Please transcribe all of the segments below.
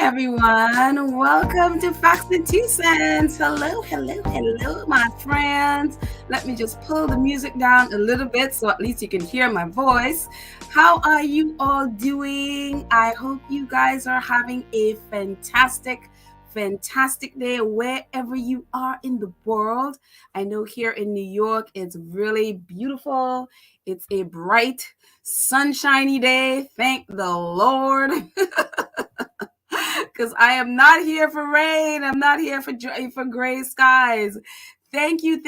everyone. Welcome to Facts and Two Cents. Hello, my friends. Let me just pull the music down a little bit so at least you can hear my voice. How are you all doing? I hope you guys are having a fantastic day wherever you are in the world. I know here in New York, it's really beautiful. It's a bright, sunshiny day. Thank the Lord. Because I am not here for rain. I'm not here for gray skies. Thank you,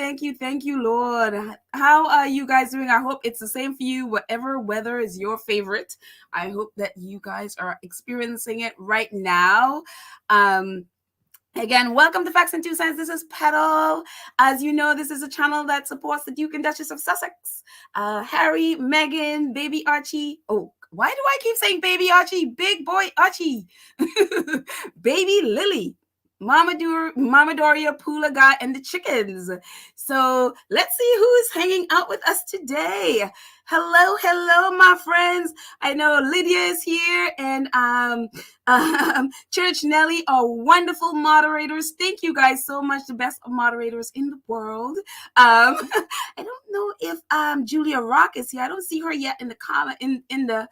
Lord. How are you guys doing? I hope it's the same for you, whatever weather is your favorite. I hope that you guys are experiencing it right now. Again, welcome to Facts and Two Cents. This is Petal. As you know, this is a channel that supports the Duke and Duchess of Sussex, Harry, Meghan, baby Archie. Oh, why do I keep saying baby Archie? Big boy Archie. Baby Lily. Mama Doria, Pula Guy, and the chickens. So let's see who is hanging out with us today. Hello, my friends. I know Lydia is here, and Church Nelly are wonderful moderators. Thank you guys so much. The best moderators in the world. I don't know if Julia Rock is here. I don't see her yet in the comment in the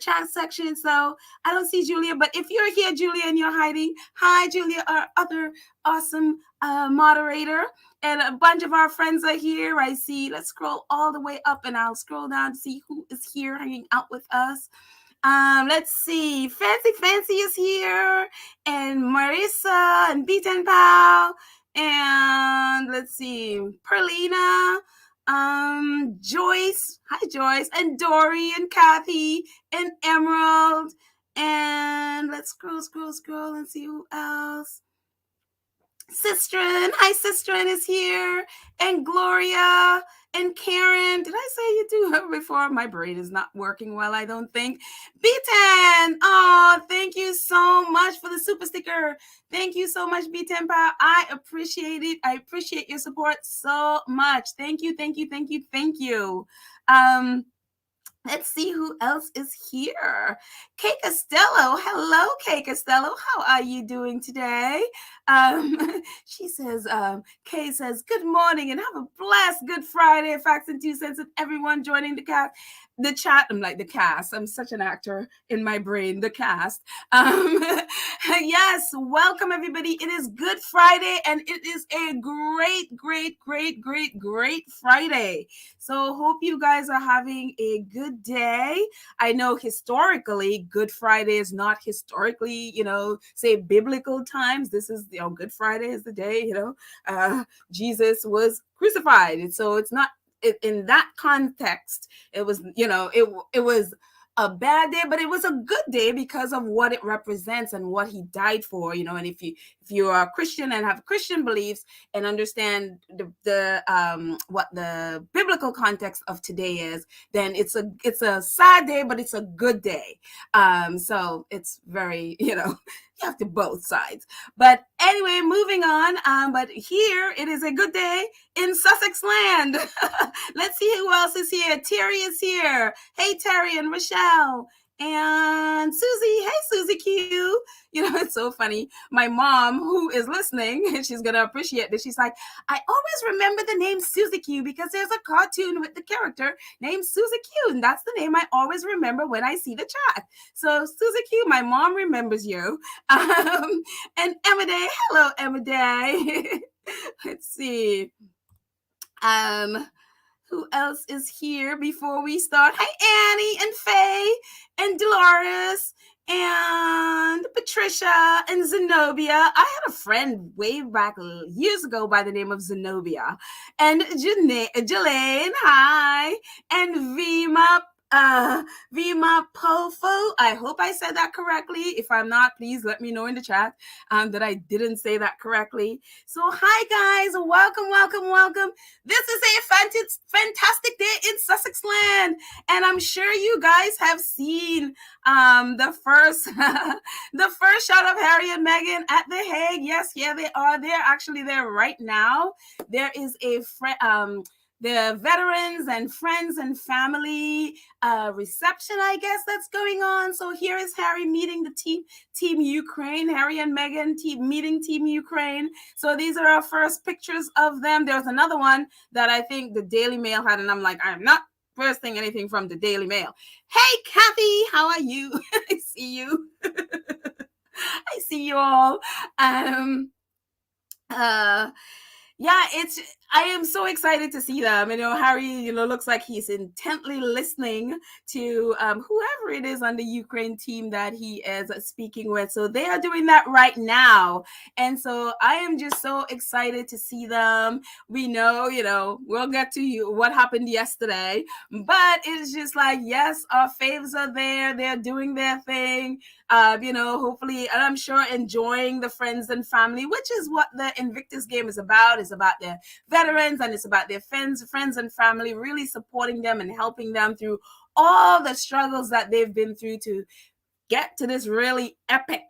chat section. So I don't see Julia, but if you're here, Julia, and you're hiding, hi, Julia, our other awesome moderator. And a bunch of our friends are here. I see. Let's scroll all the way up, and I'll scroll down to see who is here hanging out with us. Let's see. Fancy is here, and Marissa, and Beaten Pal, and let's see, Perlina, Joyce. Hi, Joyce, and Dory, and Kathy, and Emerald, and let's scroll and see who else. Sistren, hi, Sistren is here, and Gloria, and Karen. Did I say you do her before? My brain is not working well, I don't think. B10, oh, thank you so much for the super sticker. Thank you so much, B10 Pal. I appreciate it. I appreciate your support so much. Thank you. Let's see who else is here. Kay Costello. Hello, Kay Costello. How are you doing today? She says, Kay says, good morning and have a blessed Good Friday. Facts and Two Cents, and everyone joining the chat. I'm like the cast. I'm such an actor in my brain. The cast. Yes, welcome everybody. It is Good Friday, and it is a great Friday. So hope you guys are having a good day. I know historically, Good Friday is not historically, say biblical times. This is, Good Friday is the day, Jesus was crucified. And so it's not in that context. It was, it was a bad day, but it was a good day because of what it represents and what he died for, and if you are a Christian and have Christian beliefs and understand what the biblical context of today is, then it's a sad day, but it's a good day. So it's very, you have to both sides. But anyway, moving on. But here it is a good day in Sussex land. Let's see who else is here. Terry is here. Hey, Terry and Rochelle. And Susie. Hey, Susie Q. It's so funny. My mom, who is listening, and she's going to appreciate this, she's like, I always remember the name Susie Q because there's a cartoon with the character named Susie Q. And that's the name I always remember when I see the chat. So Susie Q, my mom remembers you. And Emma Day. Hello, Emma Day. Let's see. Who else is here before we start? Hi, Annie and Faye and Dolores and Patricia and Zenobia. I had a friend way back years ago by the name of Zenobia. And Jelaine, hi. And Vima Pofo. I hope I said that correctly. If I'm not, please let me know in the chat that I didn't say that correctly. So hi guys, welcome. This is a fantastic day in Sussex land, and I'm sure you guys have seen the first shot of Harry and Meghan at the Hague. Yes, yeah, they are. They're actually there right now. There is a the veterans and friends and family reception, I guess, that's going on. So here is Harry meeting the team Ukraine, Harry and Meghan meeting Team Ukraine. So these are our first pictures of them. There was another one that I think the Daily Mail had, and I'm like, I'm not posting anything from the Daily Mail. Hey, Kathy, how are you? I see you. I see you all. Yeah, I am so excited to see them. Harry, looks like he's intently listening to whoever it is on the Ukraine team that he is speaking with. So they are doing that right now. And so I am just so excited to see them. We know, we'll get to what happened yesterday, but it's just like, yes, our faves are there. They're doing their thing. Hopefully, and I'm sure enjoying the friends and family, which is what the Invictus game is about. It's about their veterans and it's about their friends and family, really supporting them and helping them through all the struggles that they've been through to get to this really epic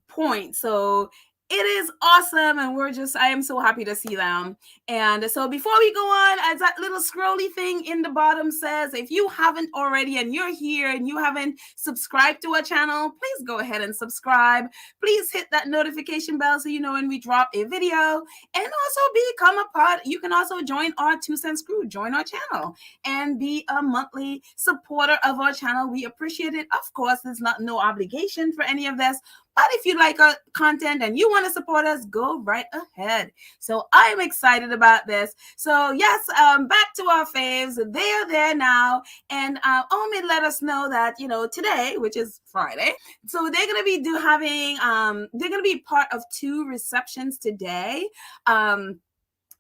point. So it is awesome, and I am so happy to see them. And so before we go on, as that little scrolly thing in the bottom says, if you haven't already and you're here and you haven't subscribed to our channel, please go ahead and subscribe. Please hit that notification bell so you know when we drop a video, and also become a part. You can also join our 2 cents crew, join our channel, and be a monthly supporter of our channel. We appreciate it. Of course, there's no obligation for any of this, but if you like our content and you want to support us, go right ahead. So I'm excited about this. So yes, back to our faves. They are there now. And Omi let us know that, today, which is Friday, so they're going to be they're going to be part of 2 receptions today.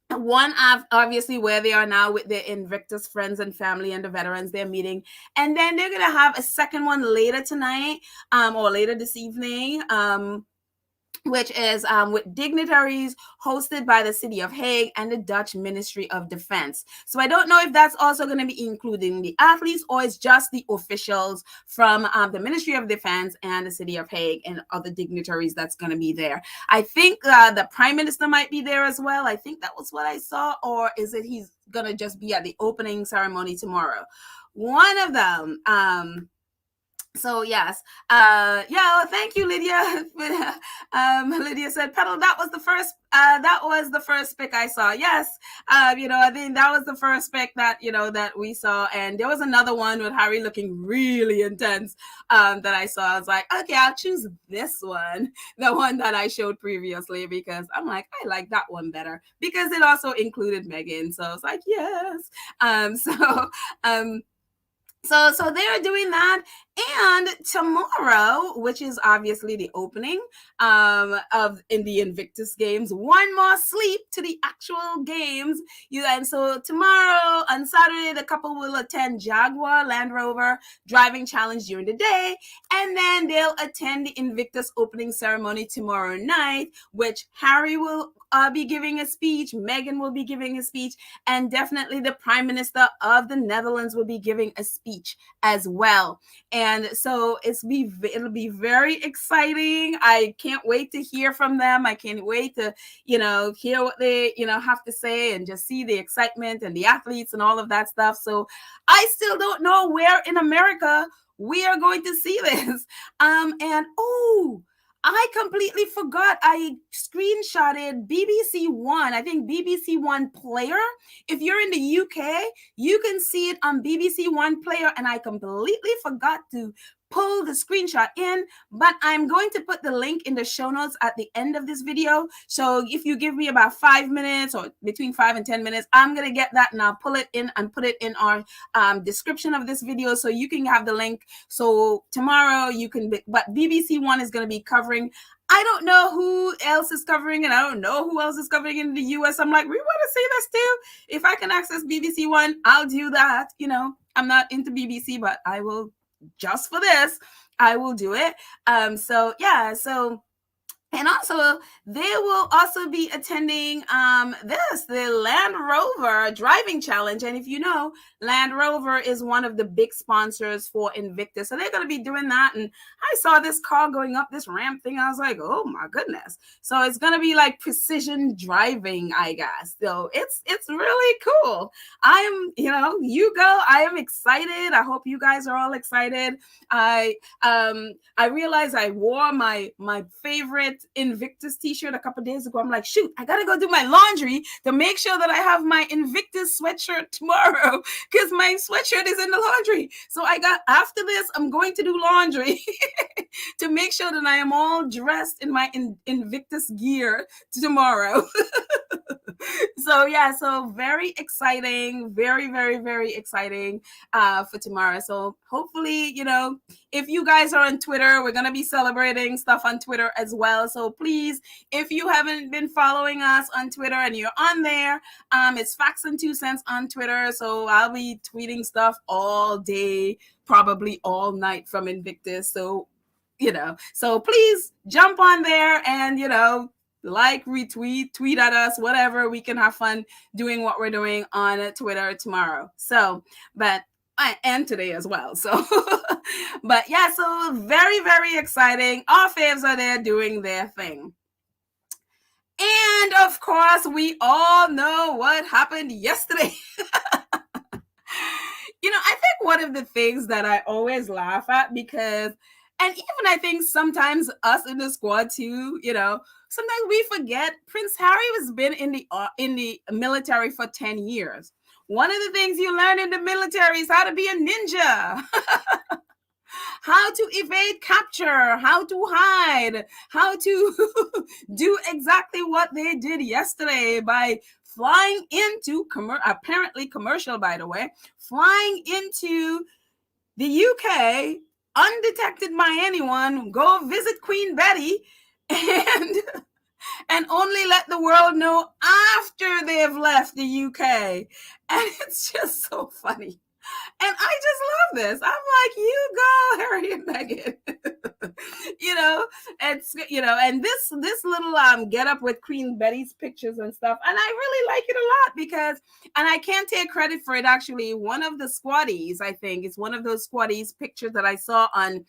One obviously where they are now with their Invictus friends and family and the veterans they're meeting, and then they're gonna have a second one later tonight or later this evening, which is with dignitaries hosted by the City of Hague and the Dutch Ministry of Defense. So I don't know if that's also going to be including the athletes or it's just the officials from the Ministry of Defense and the City of Hague and other dignitaries that's going to be there. I think the Prime Minister might be there as well. I think that was what I saw. Or is it he's going to just be at the opening ceremony tomorrow? One of them. So yes, thank you, Lydia. Lydia said, "Pedal, that was the first pic I saw." Yes, I think that was the first pic that that we saw, and there was another one with Harry looking really intense that I saw. I was like, okay, I'll choose this one, the one that I showed previously, because I'm like, I like that one better because it also included Meghan. So I was like, yes. So they're doing that. And tomorrow, which is obviously the opening in the Invictus Games, one more sleep to the actual games. And so tomorrow, on Saturday, the couple will attend Jaguar Land Rover driving challenge during the day, and then they'll attend the Invictus opening ceremony tomorrow night, which Harry will be giving a speech, Meghan will be giving a speech, and definitely the Prime Minister of the Netherlands will be giving a speech as well. And so it'll be very exciting. I can't wait to hear from them. I can't wait to, hear what they, have to say and just see the excitement and the athletes and all of that stuff. So I still don't know where in America we are going to see this. I completely forgot. I screenshotted BBC One. I think BBC One Player. If you're in the UK, you can see it on BBC One Player. And I completely forgot to pull the screenshot in, but I'm going to put the link in the show notes at the end of this video. So if you give me about 5 minutes or between 5 and 10 minutes, I'm going to get that and I'll pull it in and put it in our description of this video so you can have the link. So tomorrow but BBC One is going to be covering. I don't know who else is covering, and I don't know who else is covering in the US. I'm like, we want to see this too. If I can access BBC One, I'll do that. I'm not into BBC, but I will, just for this, I will do it. And also, they will also be attending the Land Rover driving challenge. And if you know, Land Rover is one of the big sponsors for Invictus. So they're going to be doing that. And I saw this car going up this ramp thing. I was like, oh my goodness. So it's going to be like precision driving, I guess. So it's really cool. You go. I am excited. I hope you guys are all excited. I realized I wore my favorite Invictus t-shirt a couple days ago. I'm like, shoot, I gotta go do my laundry to make sure that I have my Invictus sweatshirt tomorrow because my sweatshirt is in the laundry. So after this, I'm going to do laundry to make sure that I am all dressed in my Invictus gear tomorrow. So very exciting, very, very, very exciting for tomorrow. So hopefully, if you guys are on Twitter, we're going to be celebrating stuff on Twitter as well. So please, if you haven't been following us on Twitter and you're on there, it's Facts and 2 Cents on Twitter. So I'll be tweeting stuff all day, probably all night from Invictus. So, so please jump on there and, like, retweet, tweet at us, whatever. We can have fun doing what we're doing on Twitter tomorrow. So, and today as well. So, but yeah, so very, very exciting. Our faves are there doing their thing. And of course, we all know what happened yesterday. I think one of the things that I always laugh at and even I think sometimes us in the squad too, sometimes we forget Prince Harry has been in the military for 10 years. One of the things you learn in the military is how to be a ninja, how to evade capture, how to hide, how to do exactly what they did yesterday by flying into apparently commercial, by the way, flying into the UK undetected by anyone, go visit Queen Betty and only let the world know after they've left the UK. And it's just so funny. And I just love this. I'm like, you go, Harry and Meghan. And this little get up with Queen Betty's pictures and stuff. And I really like it a lot because, and I can't take credit for it, actually, one of the squaddies, I think, it's one of those squaddies pictures that I saw on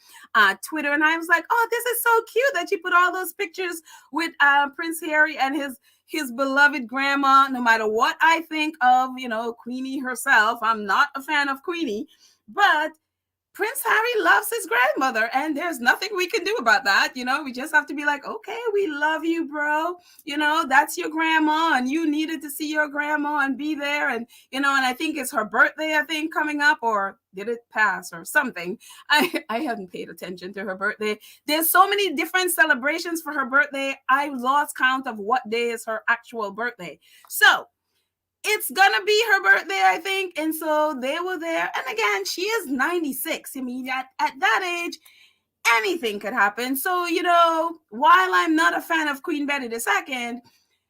Twitter. And I was like, oh, this is so cute that you put all those pictures with Prince Harry and his beloved grandma. No matter what I think of, Queenie herself, I'm not a fan of Queenie, but Prince Harry loves his grandmother, and there's nothing we can do about that. We just have to be like, okay, we love you, bro. That's your grandma, and you needed to see your grandma and be there. And, and I think it's her birthday, coming up, or did it pass or something? I haven't paid attention to her birthday. There's so many different celebrations for her birthday. I lost count of what day is her actual birthday. So it's gonna be her birthday, I think. And so they were there. And again, she is 96. I mean, at that age, anything could happen. So, while I'm not a fan of Queen Betty II,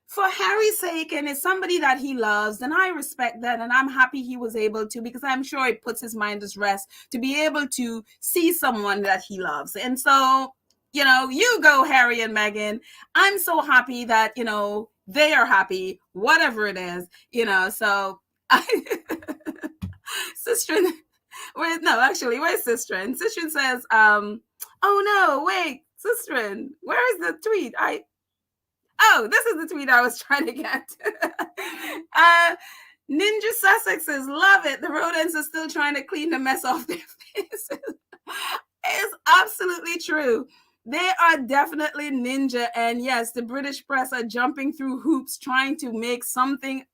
for Harry's sake, and it's somebody that he loves, and I respect that, and I'm happy he was able to, because I'm sure it puts his mind at rest to be able to see someone that he loves. And so, you go, Harry and Meghan. I'm so happy that, they are happy, whatever it is, so Sistren, where's Sistren? Sistren says, oh no, wait, Sistren, where is the tweet? This is the tweet I was trying to get. Ninja Sussex says, love it. The rodents are still trying to clean the mess off their faces. It's absolutely true. They are definitely ninja. And yes, the British press are jumping through hoops trying to make something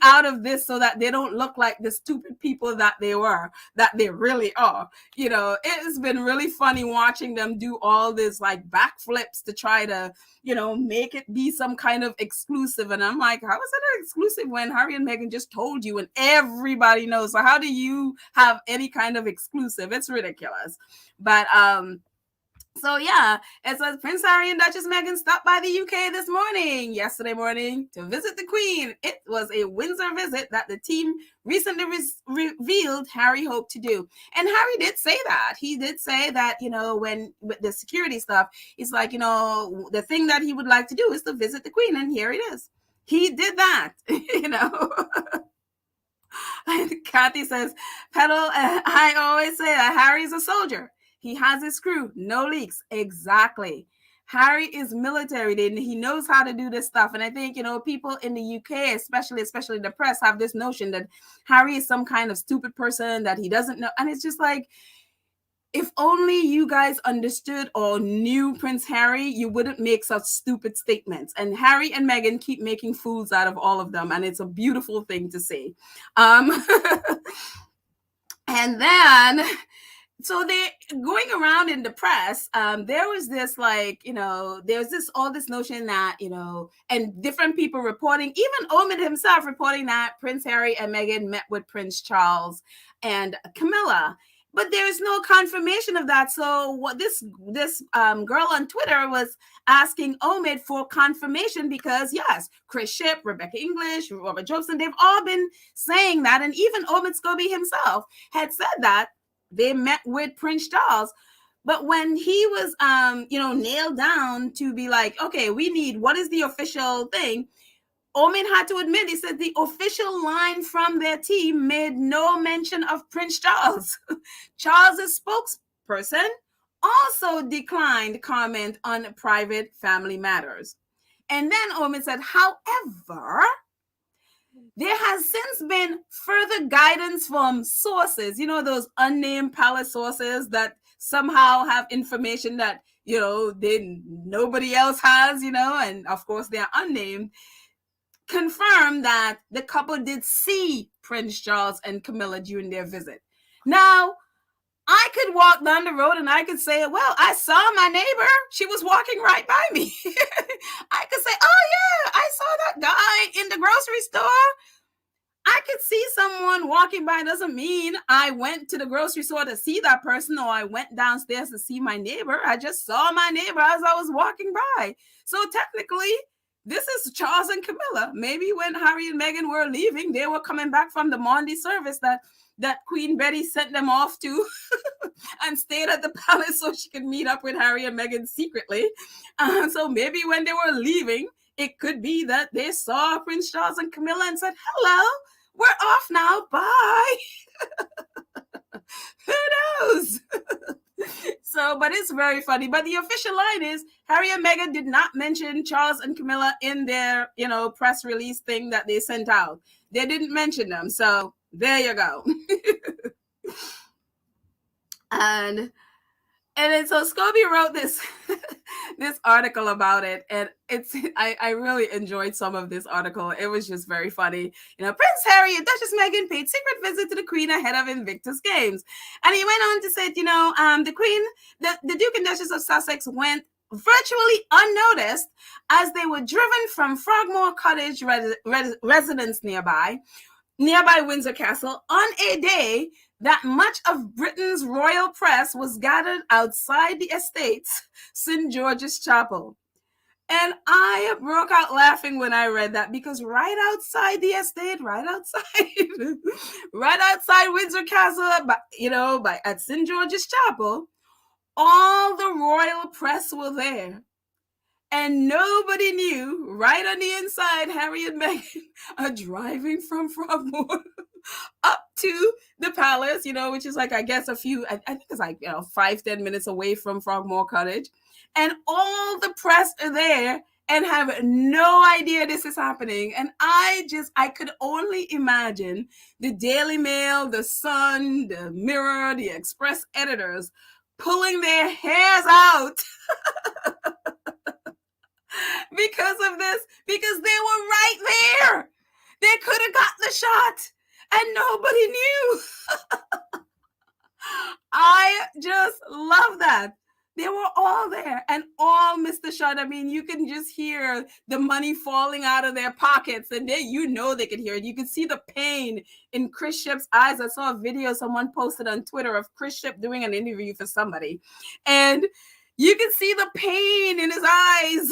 out of this so that they don't look like the stupid people that they really are. It has been really funny watching them do all this like backflips to try to, make it be some kind of exclusive. And I'm like, how is it an exclusive when Harry and Meghan just told you and everybody knows? So how do you have any kind of exclusive? It's ridiculous. But So yeah, it says Prince Harry and Duchess Meghan stopped by the UK yesterday morning, to visit the Queen. It was a Windsor visit that the team recently revealed Harry hoped to do. And Harry did say that. He did say that, when with the security stuff, he's like, the thing that he would like to do is to visit the Queen, and here it is. He did that, Kathy says, Pedal, I always say that Harry's a soldier. He has his crew, no leaks. Exactly. Harry is military. He knows how to do this stuff. And I think, people in the UK, especially the press, have this notion that Harry is some kind of stupid person that he doesn't know. And it's just like, if only you guys understood or knew Prince Harry, you wouldn't make such stupid statements. And Harry and Meghan keep making fools out of all of them. And it's a beautiful thing to see. And then, so they're going around in the press. There was this there's all this notion that, and different people reporting, even Omid himself reporting that Prince Harry and Meghan met with Prince Charles and Camilla. But there's no confirmation of that. So what this girl on Twitter was asking Omid for confirmation, because yes, Chris Shipp, Rebecca English, Robert Jobson, they've all been saying that. And even Omid Scobie himself had said that they met with Prince Charles. But when he was, nailed down to be like, okay, what is the official thing? Omid had to admit, he said the official line from their team made no mention of Prince Charles. Charles's spokesperson also declined comment on private family matters. And then Omid said, however, there has since been further guidance from sources, those unnamed palace sources that somehow have information that, nobody else has, and of course they're unnamed, confirm that the couple did see Prince Charles and Camilla during their visit. Now, I could walk down the road and I could say, well, I saw my neighbor. She was walking right by me. I could say, oh yeah, I saw that guy in the grocery store. I could see someone walking by. Doesn't mean I went to the grocery store to see that person, or I went downstairs to see my neighbor. I just saw my neighbor as I was walking by. So technically, this is Charles and Camilla. Maybe when Harry and Meghan were leaving, they were coming back from the Monday service that Queen Betty sent them off to and stayed at the palace so she could meet up with Harry and Meghan secretly. So maybe when they were leaving, it could be that they saw Prince Charles and Camilla and said, hello, we're off now. Bye. Who knows? So, but it's very funny. But the official line is Harry and Meghan did not mention Charles and Camilla in their, press release thing that they sent out. They didn't mention them. So there you go. And then so Scobie wrote this this article about it, and I really enjoyed some of this article. It was just very funny. Prince Harry and Duchess Meghan paid secret visit to the Queen ahead of Invictus Games, and he went on to say, the Queen, the Duke and Duchess of Sussex went virtually unnoticed as they were driven from Frogmore Cottage residence nearby Windsor Castle on a day that much of Britain's royal press was gathered outside the estate's St. George's Chapel. And I broke out laughing when I read that, because right outside the estate, right outside Windsor Castle, at St. George's Chapel, all the royal press were there. And nobody knew, right on the inside, Harry and Meghan are driving from Frogmore up to the palace, which is like, I guess I think it's like, 5-10 minutes away from Frogmore Cottage. And all the press are there and have no idea this is happening. And I could only imagine the Daily Mail, the Sun, the Mirror, the Express editors pulling their hairs out because of this, because they were right there. They could have got the shot and nobody knew. I just love that. They were all there and all missed the shot. I mean, you can just hear the money falling out of their pockets, and they could hear it. You could see the pain in Chris Shipp's eyes. I saw a video someone posted on Twitter of Chris Shipp doing an interview for somebody, and You can see the pain in his eyes.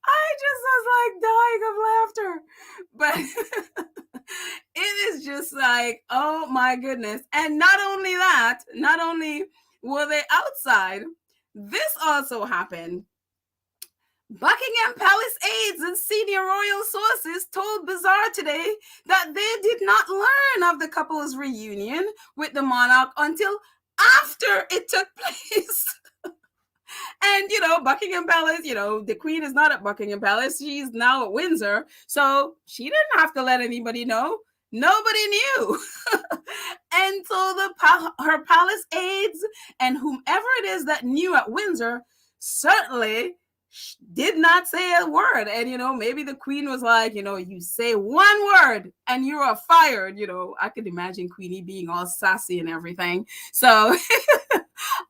I just was like dying of laughter. But it is just like, oh my goodness. And not only that, not only were they outside, this also happened. Buckingham Palace aides and senior royal sources told Bazaar today that they did not learn of the couple's reunion with the monarch until after it took place. And, Buckingham Palace, the Queen is not at Buckingham Palace. She's now at Windsor. So she didn't have to let anybody know. Nobody knew. And so her palace aides and whomever it is that knew at Windsor certainly did not say a word. And, maybe the Queen was like, you say one word and you are fired. I could imagine Queenie being all sassy and everything. So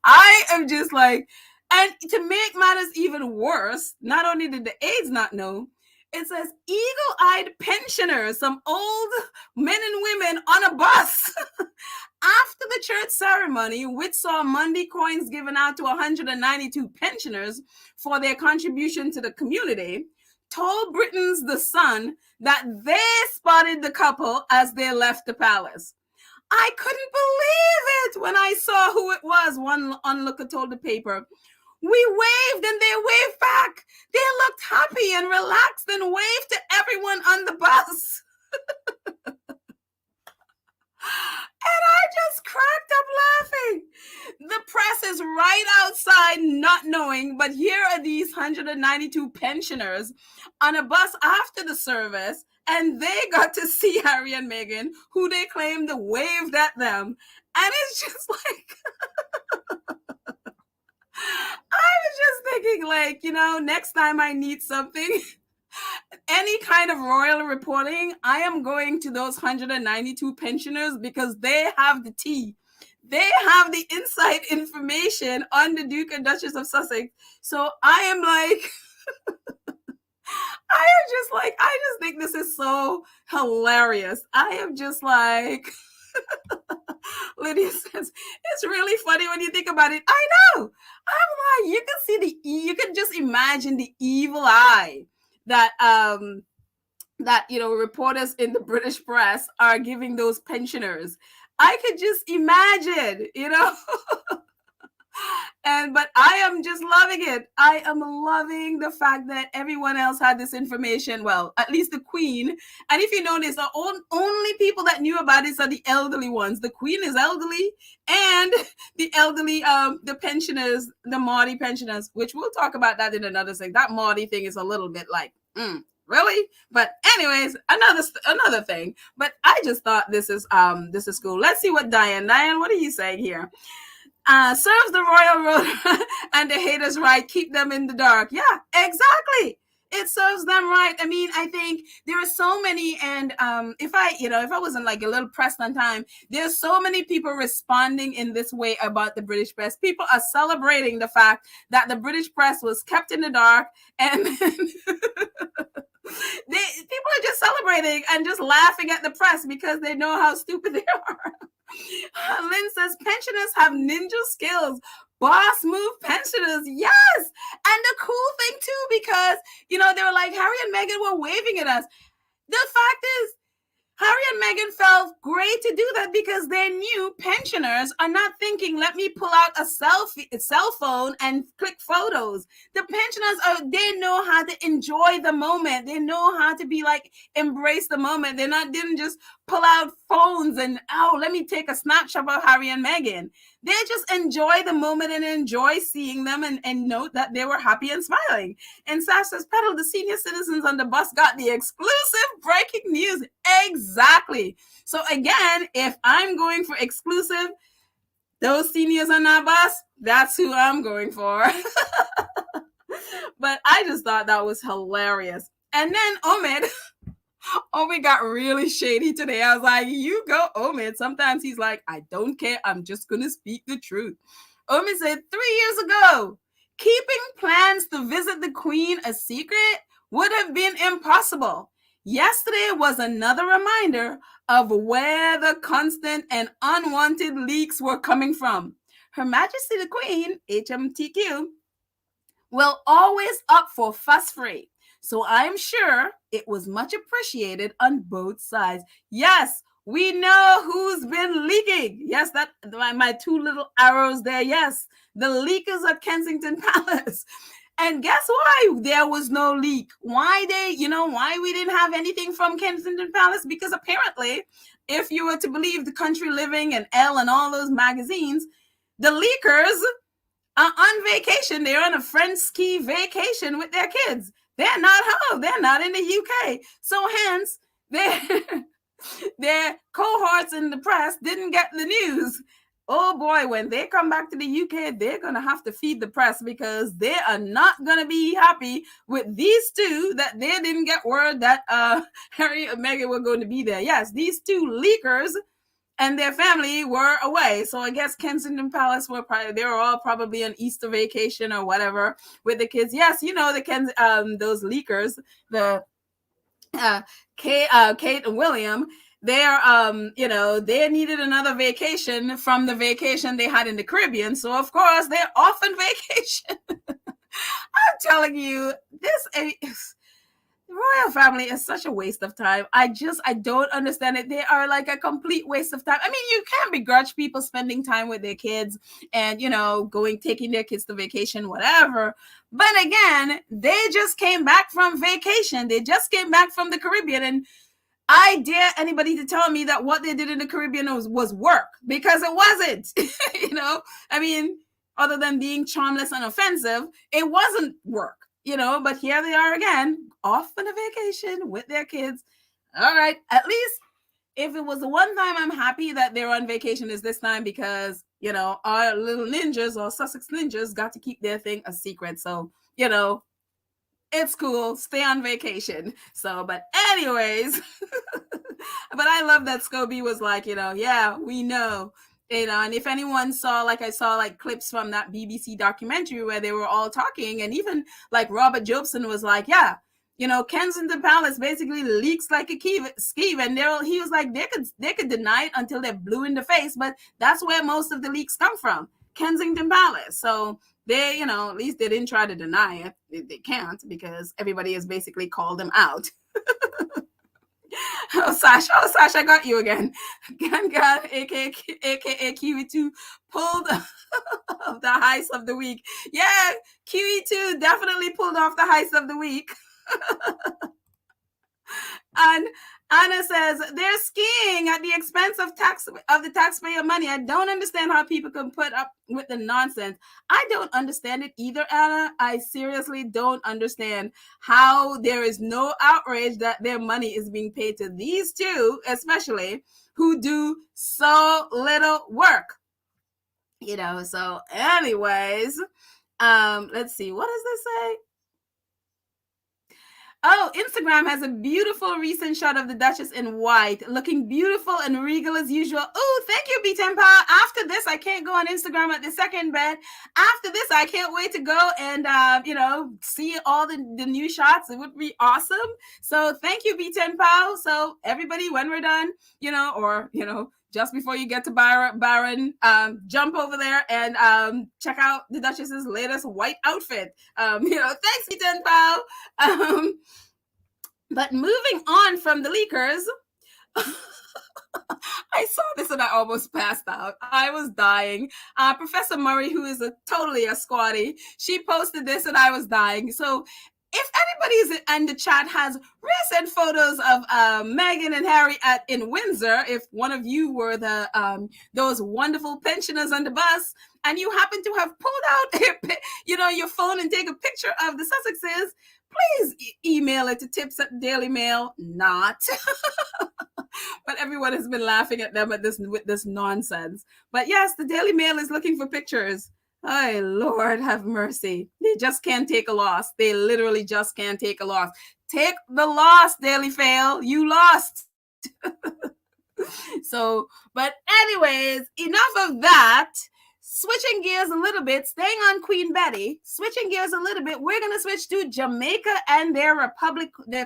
I am just like, and to make matters even worse, not only did the aides not know, it says eagle-eyed pensioners, some old men and women on a bus after the church ceremony, which saw Monday coins given out to 192 pensioners for their contribution to the community, told Britain's The Sun that they spotted the couple as they left the palace. I couldn't believe it when I saw who it was, one onlooker told the paper. We waved and they waved back. They looked happy and relaxed and waved to everyone on the bus. And I just cracked up laughing. The press is right outside not knowing, but here are these 192 pensioners on a bus after the service, and they got to see Harry and Meghan, who they claimed waved at them. And it's just like... I was just thinking, like, next time I need something, any kind of royal reporting, I am going to those 192 pensioners because they have the tea. They have the inside information on the Duke and Duchess of Sussex. So I am like, I just think this is so hilarious. I am just like... Lydia says, it's really funny when you think about it. I know. I'm like, you can just imagine the evil eye that reporters in the British press are giving those pensioners. I could just imagine, But I am just loving it. I am loving the fact that everyone else had this information. Well, at least the Queen. And if you notice, the only people that knew about this are the elderly ones. The Queen is elderly, and the elderly, the pensioners, the Maudie pensioners, which we'll talk about that in another thing. That Maudie thing is a little bit like, really? But anyways, another thing. But I just thought this is cool. Let's see what Diane, what are you saying here? Serves the royal road and the haters right, keep them in the dark. Yeah, exactly. It serves them right. I mean, I think there are so many, and if I wasn't like a little pressed on time, there's so many people responding in this way about the British press. People are celebrating the fact that the British press was kept in the dark, and people are just celebrating and just laughing at the press because they know how stupid they are. Lynn says pensioners have ninja skills. Boss move pensioners. Yes. And the cool thing too, because they were like, Harry and Meghan were waving at us. The fact is, Harry and Meghan felt great to do that because they knew pensioners are not thinking, let me pull out a cell phone and click photos. The pensioners they know how to enjoy the moment. They know how to be like, embrace the moment. Didn't just pull out phones and, let me take a snapshot of Harry and Meghan. They just enjoy the moment and enjoy seeing them and note that they were happy and smiling. And Sash says, Petal, the senior citizens on the bus got the exclusive breaking news. Exactly. So again, if I'm going for exclusive, those seniors on that bus, that's who I'm going for. But I just thought that was hilarious. And then Omid got really shady today. I was like, you go, Omid. Sometimes he's like, I don't care. I'm just going to speak the truth. Omid said 3 years ago, keeping plans to visit the Queen a secret would have been impossible. Yesterday was another reminder of where the constant and unwanted leaks were coming from. Her Majesty the Queen, HMTQ, will always up for fuss free. So I'm sure it was much appreciated on both sides. Yes, we know who's been leaking. Yes, that my two little arrows there. Yes, the leakers at Kensington Palace. And guess why there was no leak? Why why we didn't have anything from Kensington Palace? Because apparently, if you were to believe the Country Living and Elle and all those magazines, the leakers are on vacation. They're on a French ski vacation with their kids. They're not home. They're not in the UK. So hence, their cohorts in the press didn't get the news. Oh boy, when they come back to the UK, they're going to have to feed the press because they are not going to be happy with these two that they didn't get word that Harry and Meghan were going to be there. Yes, these two leakers and their family were away. So I guess Kensington Palace they were all probably on Easter vacation or whatever with the kids. Yes, those leakers, the Kate and William, they needed another vacation from the vacation they had in the Caribbean. So of course they're off on vacation. I'm telling you, the royal family is such a waste of time. I don't understand it. They are like a complete waste of time. I mean, you can't begrudge people spending time with their kids and, taking their kids to vacation, whatever. But again, they just came back from vacation. They just came back from the Caribbean. And I dare anybody to tell me that what they did in the Caribbean was work, because it wasn't. I mean, other than being charmless and offensive, it wasn't work. But here they are again, off on a vacation with their kids. All right, at least if it was the one time I'm happy that they're on vacation is this time, because, our little ninjas or Sussex ninjas got to keep their thing a secret. So, it's cool. Stay on vacation. So, but anyways, but I love that Scobie was like, yeah, we know. And if anyone saw, I saw clips from that BBC documentary where they were all talking, and even Robert Jobson was like, yeah, Kensington Palace basically leaks like a skeeve, and he was like, they could deny it until they're blue in the face, but that's where most of the leaks come from, Kensington Palace. So they, at least they didn't try to deny it. They can't, because everybody has basically called them out. Oh, Sash, I got you again. Gan, aka QE2, pulled off the heist of the week. Yeah, QE2 definitely pulled off the heist of the week. And Anna says they're skiing at the expense of the taxpayer money. I don't understand how people can put up with the nonsense. I don't understand it either, Anna. I seriously don't understand how there is no outrage that their money is being paid to these two, especially, who do so little work. So anyways, let's see. What does this say? Oh, Instagram has a beautiful recent shot of the Duchess in white, looking beautiful and regal as usual. Oh, thank you, B10 Power. After this, I can't go on Instagram at the second bed. After this, I can't wait to go and, see all the new shots. It would be awesome. So thank you, B10 Power. So everybody, when we're done, just before you get to Byron, jump over there and check out the Duchess's latest white outfit. Thanks, B10 Power. But moving on from the leakers, I saw this and I almost passed out. I was dying. Professor Murray, who is totally a squatty, she posted this and I was dying. So if anybody in the chat has recent photos of Meghan and Harry in Windsor, if one of you were those wonderful pensioners on the bus, and you happen to have pulled out your phone and take a picture of the Sussexes, please email it to tips@Daily Mail. Not. But everyone has been laughing at them with this nonsense. But yes, the Daily Mail is looking for pictures. Oh, Lord have mercy. They just can't take a loss. They literally just can't take a loss. Take the loss, Daily Fail. You lost. So, but anyways, enough of that. Switching gears a little bit, staying on Queen Betty, switching gears a little bit, we're going to switch to Jamaica and their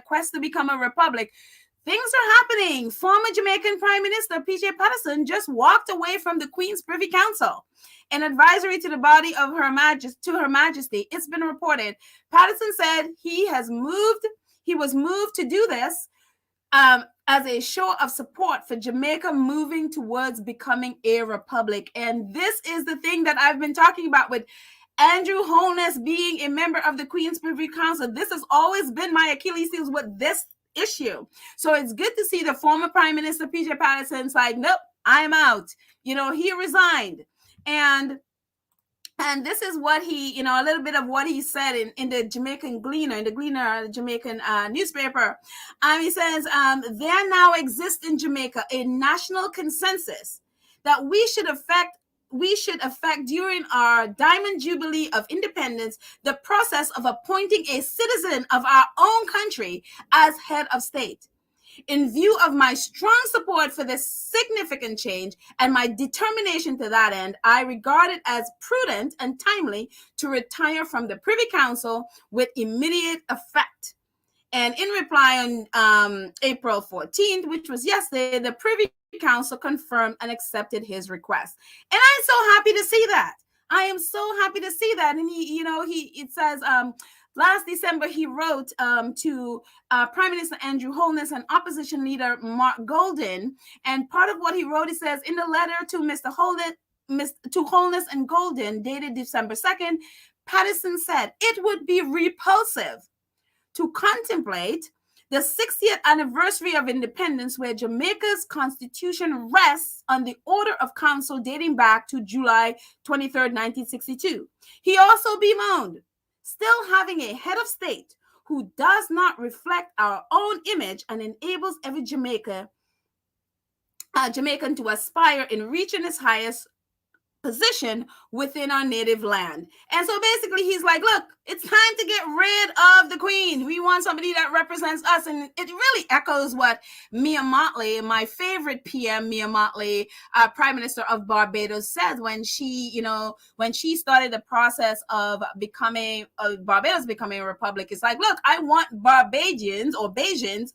quest to become a republic. Things are happening. Former Jamaican Prime Minister PJ Patterson just walked away from the Queen's Privy Council. An advisory to the body of Her Majesty, it's been reported. Patterson said he was moved to do this as a show of support for Jamaica moving towards becoming a republic. And this is the thing that I've been talking about with Andrew Holness being a member of the Queen's Privy Council. This has always been my Achilles heel with this issue. So it's good to see the former Prime Minister PJ Patterson's like, nope, I'm out. He resigned. And this is what he, a little bit of what he said in the Jamaican Gleaner, the Jamaican newspaper. He says, there now exists in Jamaica a national consensus that we should affect during our Diamond Jubilee of Independence the process of appointing a citizen of our own country as head of state. In view of my strong support for this significant change and my determination to that end, I regard it as prudent and timely to retire from the Privy Council with immediate effect. And in reply on April 14th, which was yesterday, the Privy Council confirmed and accepted his request. And I'm so happy to see that. I am so happy to see that. And it says, last December, he wrote to Prime Minister Andrew Holness and opposition leader Mark Golden. And part of what he wrote, he says, in the letter to Mr. Holness and Golden, dated December 2nd, Patterson said, it would be repulsive to contemplate the 60th anniversary of independence, where Jamaica's constitution rests on the order of council dating back to July 23rd, 1962. He also bemoaned, still having a head of state who does not reflect our own image and enables every Jamaican to aspire in reaching its highest position within our native land. And so basically he's like, look, it's time to get rid of the Queen. We want somebody that represents us. And it really echoes what Mia Mottley, my favorite PM, Mia Mottley, Prime Minister of Barbados, said when she started the process of Barbados becoming a republic. It's like, look, I want Barbadians or Bajans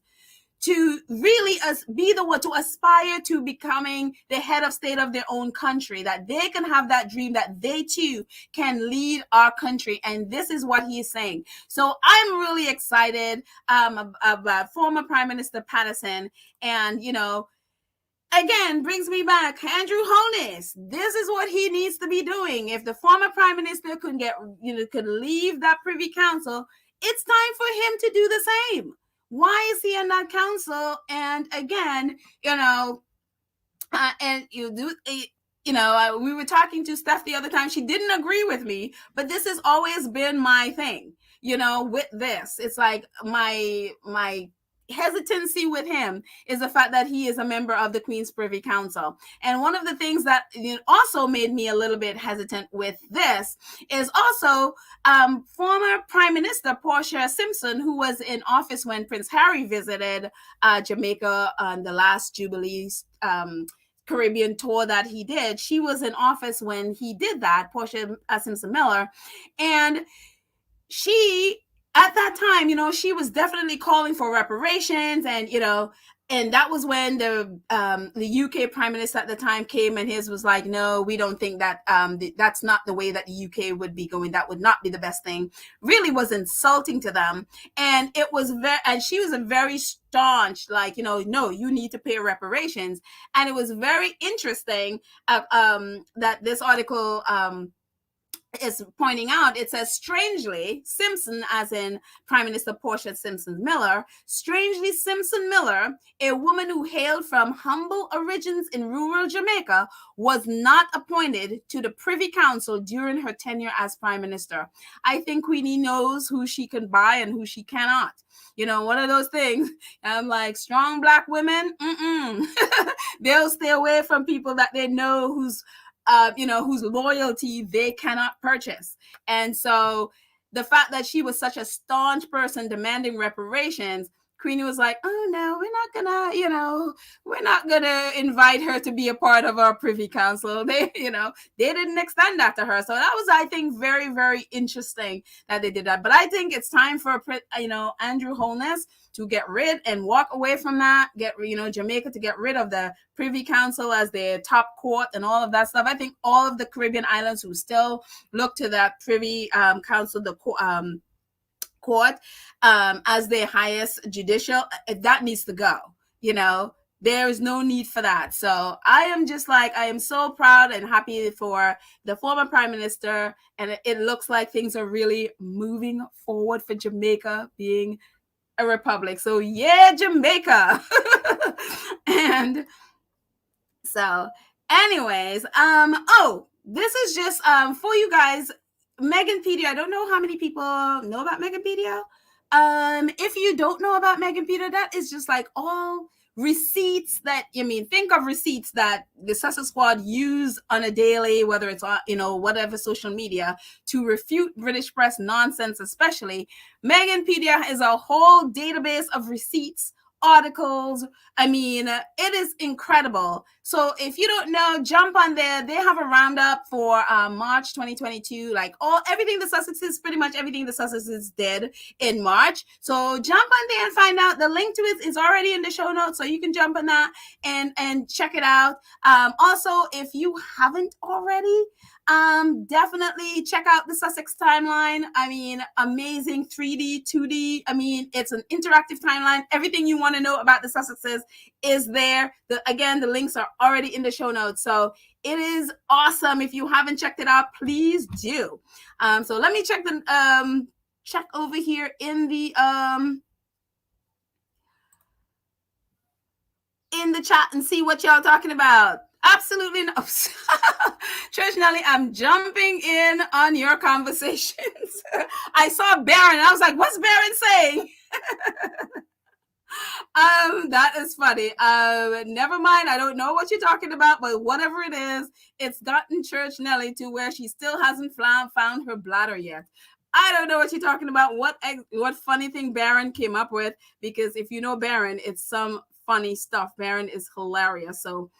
to really be the one to aspire to becoming the head of state of their own country, that they can have that dream that they too can lead our country. And this is what he's saying. So I'm really excited about former Prime Minister Patterson. And, again, brings me back, Andrew Holness. This is what he needs to be doing. If the former Prime Minister could leave that Privy Council, it's time for him to do the same. Why is he in that council? And again, we were talking to Steph the other time. She didn't agree with me, but this has always been my thing, with this. It's like my hesitancy with him is the fact that he is a member of the Queen's Privy Council. And one of the things that also made me a little bit hesitant with this is also former Prime Minister Portia Simpson, who was in office when Prince Harry visited Jamaica on the last Jubilee Caribbean tour that he did. She was in office when he did that, Portia Simpson Miller. And she, at that time, she was definitely calling for reparations, and and that was when the UK Prime Minister at the time came, and his was like, no, we don't think that that's not the way that the UK would be going. That would not be the best thing. Really was insulting to them, and it was and she was a very staunch, like, no, you need to pay reparations. And it was very interesting that this article is pointing out. It says, strangely, Simpson, as in Prime Minister Portia Simpson Miller, strangely, Simpson Miller, a woman who hailed from humble origins in rural Jamaica, was not appointed to the Privy Council during her tenure as Prime Minister. I think Queenie knows who she can buy and who she cannot. One of those things. I'm like, strong Black women, they'll stay away from people that they know whose loyalty they cannot purchase. And so the fact that she was such a staunch person demanding reparations, Queenie was like, oh no, we're not gonna invite her to be a part of our privy council. They didn't extend that to her. So that was, I think, very, very interesting that they did that. But I think it's time for, Andrew Holness to get rid and walk away from that, Jamaica to get rid of the privy council as their top court and all of that stuff. I think all of the Caribbean islands who still look to that privy council, the court, as their highest judicial, that needs to go. There is no need for that. So I am so proud and happy for the former prime minister, and it looks like things are really moving forward for Jamaica being a republic. So yeah, Jamaica. And so anyways, this is just for you guys, Meghanpedia. I don't know how many people know about Meghanpedia. If you don't know about Meghanpedia, that is just like all receipts that, think of receipts that the Sussex Squad use on a daily, whether it's on, whatever social media, to refute British press nonsense, especially. Meghanpedia is a whole database of receipts, articles. It is incredible. So if you don't know, jump on there. They have a roundup for March 2022, like everything the Sussexes, pretty much everything the Sussexes did in March. So jump on there and find out. The link to it is already in the show notes, so you can jump on that and check it out. Also, if you haven't already, definitely check out the Sussex timeline. Amazing 3D, 2D. It's an interactive timeline. Everything you want to know about the Sussexes is there. The links are already in the show notes. So it is awesome. If you haven't checked it out, please do. So let me check over here in the chat and see what y'all talking about. Absolutely no. Trish Nelly, I'm jumping in on your conversations. I saw Baron. I was like, what's Baron saying? That is funny. Never mind. I don't know what you're talking about, but whatever it is, it's gotten Church Nelly to where she still hasn't found her bladder yet. I don't know what you're talking about. What funny thing Baron came up with, because if you know Baron, it's some funny stuff. Baron is hilarious. So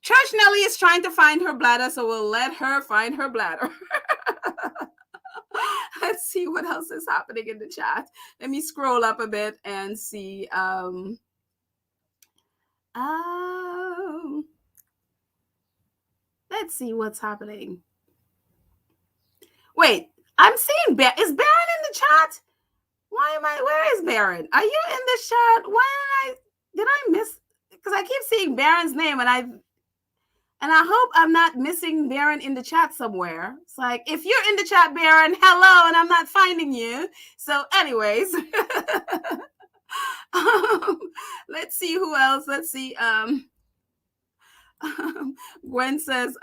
Church Nelly is trying to find her bladder, so we'll let her find her bladder. Let's see what else is happening in the chat. Let me scroll up a bit and see. Let's see what's happening. Wait, I'm seeing is Baron in the chat? Where is Baron? Are you in the chat? Did I miss? Because I keep seeing Baron's name, and I hope I'm not missing Baron in the chat somewhere. It's like, if you're in the chat, Baron, hello, and I'm not finding you. So anyways, let's see who else. Let's see. Gwen says,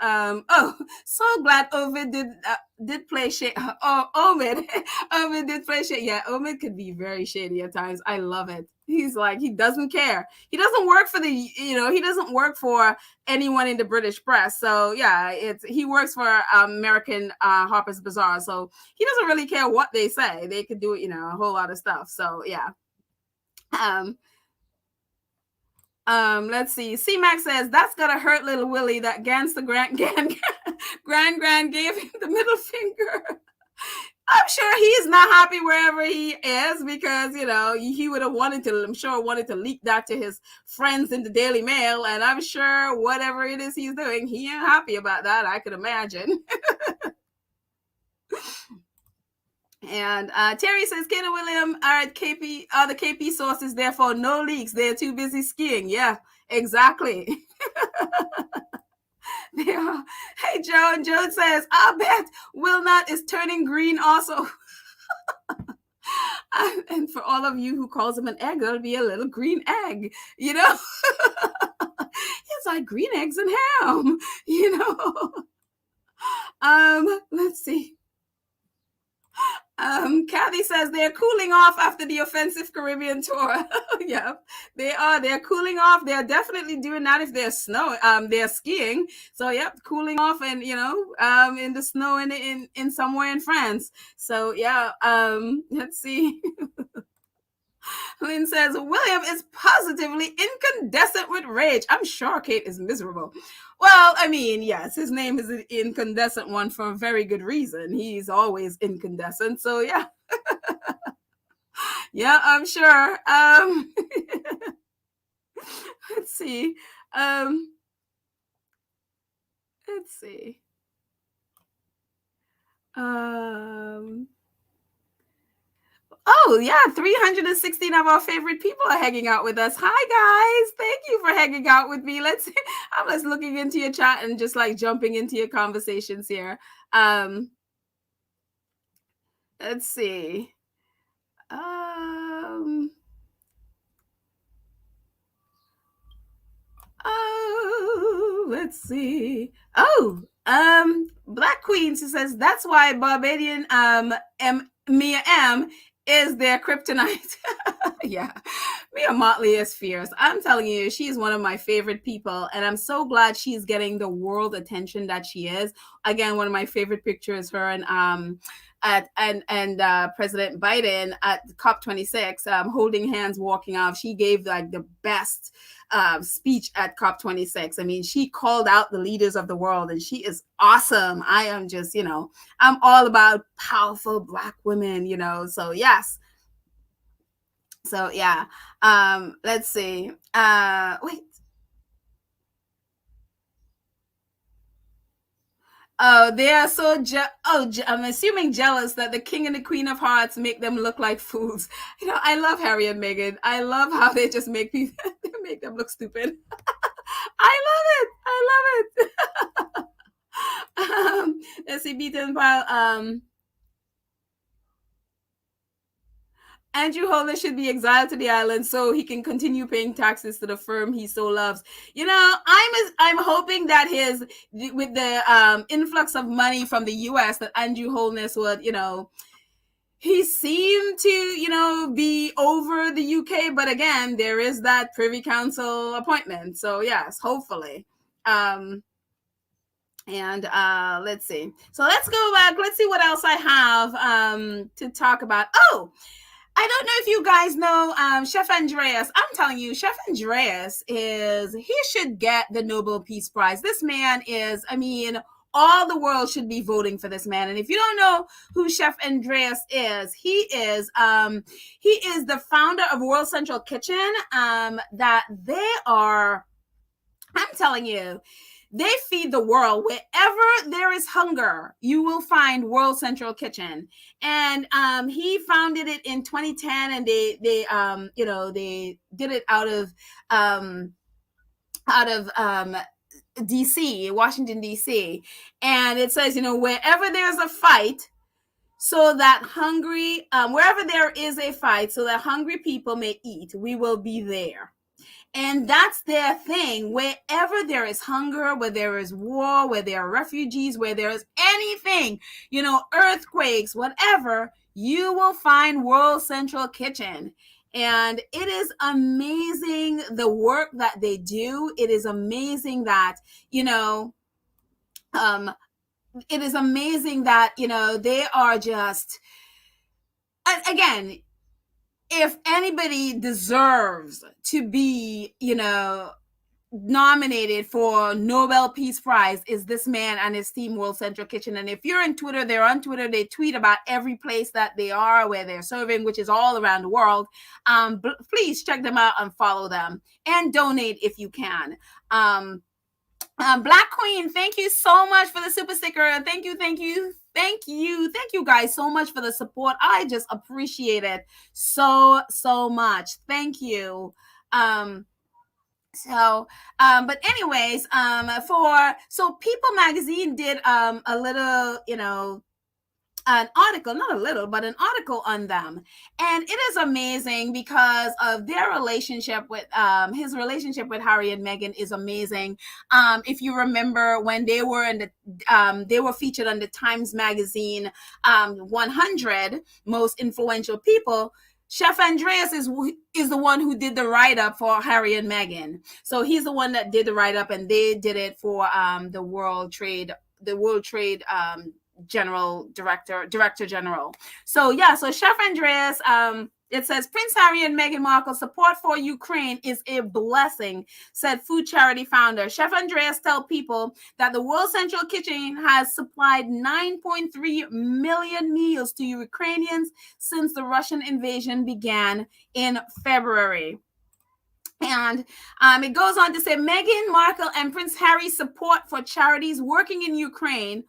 so glad Ovid did play shade. Omid did play shade. Yeah, Omid could be very shady at times. I love it. He's like, he doesn't care. He doesn't work for he doesn't work for anyone in the British press. So yeah, he works for American Harper's Bazaar. So he doesn't really care what they say. They could do, a whole lot of stuff. So yeah. Let's see. C-Mac says, that's gonna hurt little Willie that Gans the Grand gave him the middle finger. I'm sure he's not happy wherever he is, because he would have wanted to leak that to his friends in the Daily Mail, and I'm sure whatever it is he's doing, he ain't happy about that. I could imagine. And Terry says, Kate and William are at KP. Are the KP sources, therefore no leaks? They're too busy skiing. Yeah, exactly. They are. Hey, Joe. And Joe says, I bet Will Not is turning green also. And for all of you who calls him an egg, it'll be a little green egg. It's like green eggs and ham. Let's see. Kathy says they're cooling off after the offensive Caribbean tour. Yeah, they are. They're cooling off. They're definitely doing that if they're they're skiing. So yep, cooling off, and in the snow in somewhere in France. So yeah, let's see. Lynn says William is positively incandescent with rage. I'm sure Kate is miserable. Well, I mean, yes, his name is an incandescent one for a very good reason. He's always incandescent. So yeah. Yeah, I'm sure. Let's see. Um, let's see. Um, oh, yeah, 316 of our favorite people are hanging out with us. Hi, guys. Thank you for hanging out with me. I'm just looking into your chat and just like jumping into your conversations here. Let's see. Oh, let's see. Oh, Black Queen, she says that's why Barbadian Mia M is their kryptonite. Yeah, Mia Motley is fierce. I'm telling you, she's one of my favorite people, and I'm so glad she's getting the world attention that she is. Again, one of my favorite pictures, her and President Biden at COP26, holding hands, walking off. She gave like the best speech at COP26. I mean, she called out the leaders of the world, and she is awesome. I am just, I'm all about powerful Black women, so yes. So yeah, let's see. Wait. Oh, they are so I'm assuming jealous that the king and the queen of hearts make them look like fools. I love Harry and Meghan. I love how they just make people make them look stupid. I love it. Let's see, beaten while Andrew Holden should be exiled to the island so he can continue paying taxes to the firm he so loves. I'm hoping that with the influx of money from the U.S. that Andrew Holness would, he seemed to, be over the U.K. But again, there is that Privy Council appointment. So yes, hopefully. And let's see. So let's go back. Let's see what else I have to talk about. Oh, I don't know if you guys know Chef Andreas. I'm telling you, Chef Andreas he should get the Nobel Peace Prize. This man is, all the world should be voting for this man. And if you don't know who Chef Andreas is, he is the founder of World Central Kitchen. That they are, I'm telling you, they feed the world. Wherever there is hunger, you will find World Central Kitchen. And he founded it in 2010, and they did it out of DC, Washington DC. And it says, wherever there's a fight, so that wherever there is a fight, so that hungry people may eat, we will be there. And that's their thing. Wherever there is hunger, where there is war, where there are refugees, where there is anything, earthquakes, whatever, you will find World Central Kitchen. And it is amazing the work that they do. It is amazing that, it is amazing that, they are just, again, if anybody deserves to be, nominated for Nobel Peace Prize, is this man and his team, World Central Kitchen. And if you're in Twitter, they're on Twitter. They tweet about every place that they are, where they're serving, which is all around the world. Please check them out and follow them and donate if you can. Black Queen, thank you so much for the super sticker. Thank you guys so much for the support. I just appreciate it so much. Thank you. But anyways, People Magazine did a little, an article, not a little, but an article on them. And it is amazing because of their relationship with, his relationship with Harry and Meghan is amazing. If you remember when they were they were featured on the Times Magazine 100 most influential people, Chef Andreas is the one who did the write-up for Harry and Meghan. So he's the one that did the write-up, and they did it for the World Trade director general. So yeah, so Chef Andreas, it says Prince Harry and Meghan Markle's support for Ukraine is a blessing, said food charity founder. Chef Andreas tell people that the World Central Kitchen has supplied 9.3 million meals to Ukrainians since the Russian invasion began in February. And it goes on to say Meghan Markle and Prince Harry's support for charities working in Ukraine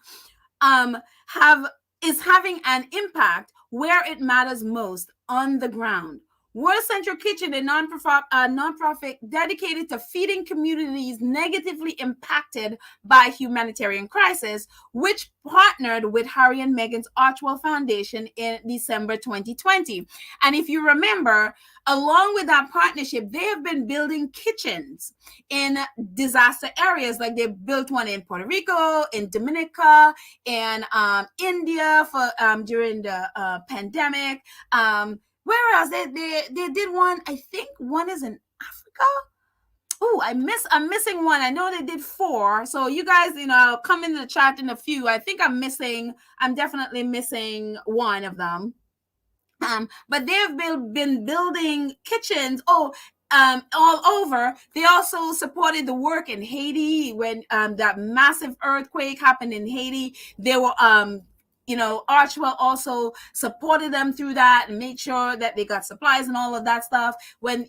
have is having an impact where it matters most, on the ground. World Central Kitchen, a nonprofit dedicated to feeding communities negatively impacted by humanitarian crisis, which partnered with Harry and Meghan's Archwell Foundation in December 2020. And if you remember, along with that partnership, they have been building kitchens in disaster areas. Like they built one in Puerto Rico, in Dominica, and India for during the pandemic. Where else? They did one. I think one is in Africa. Oh, I'm missing one. I know they did 4. So you guys, come in the chat in a few. I think I'm definitely missing one of them. But they've been building kitchens all over. They also supported the work in Haiti when that massive earthquake happened in Haiti. They were Archwell also supported them through that and made sure that they got supplies and all of that stuff. When,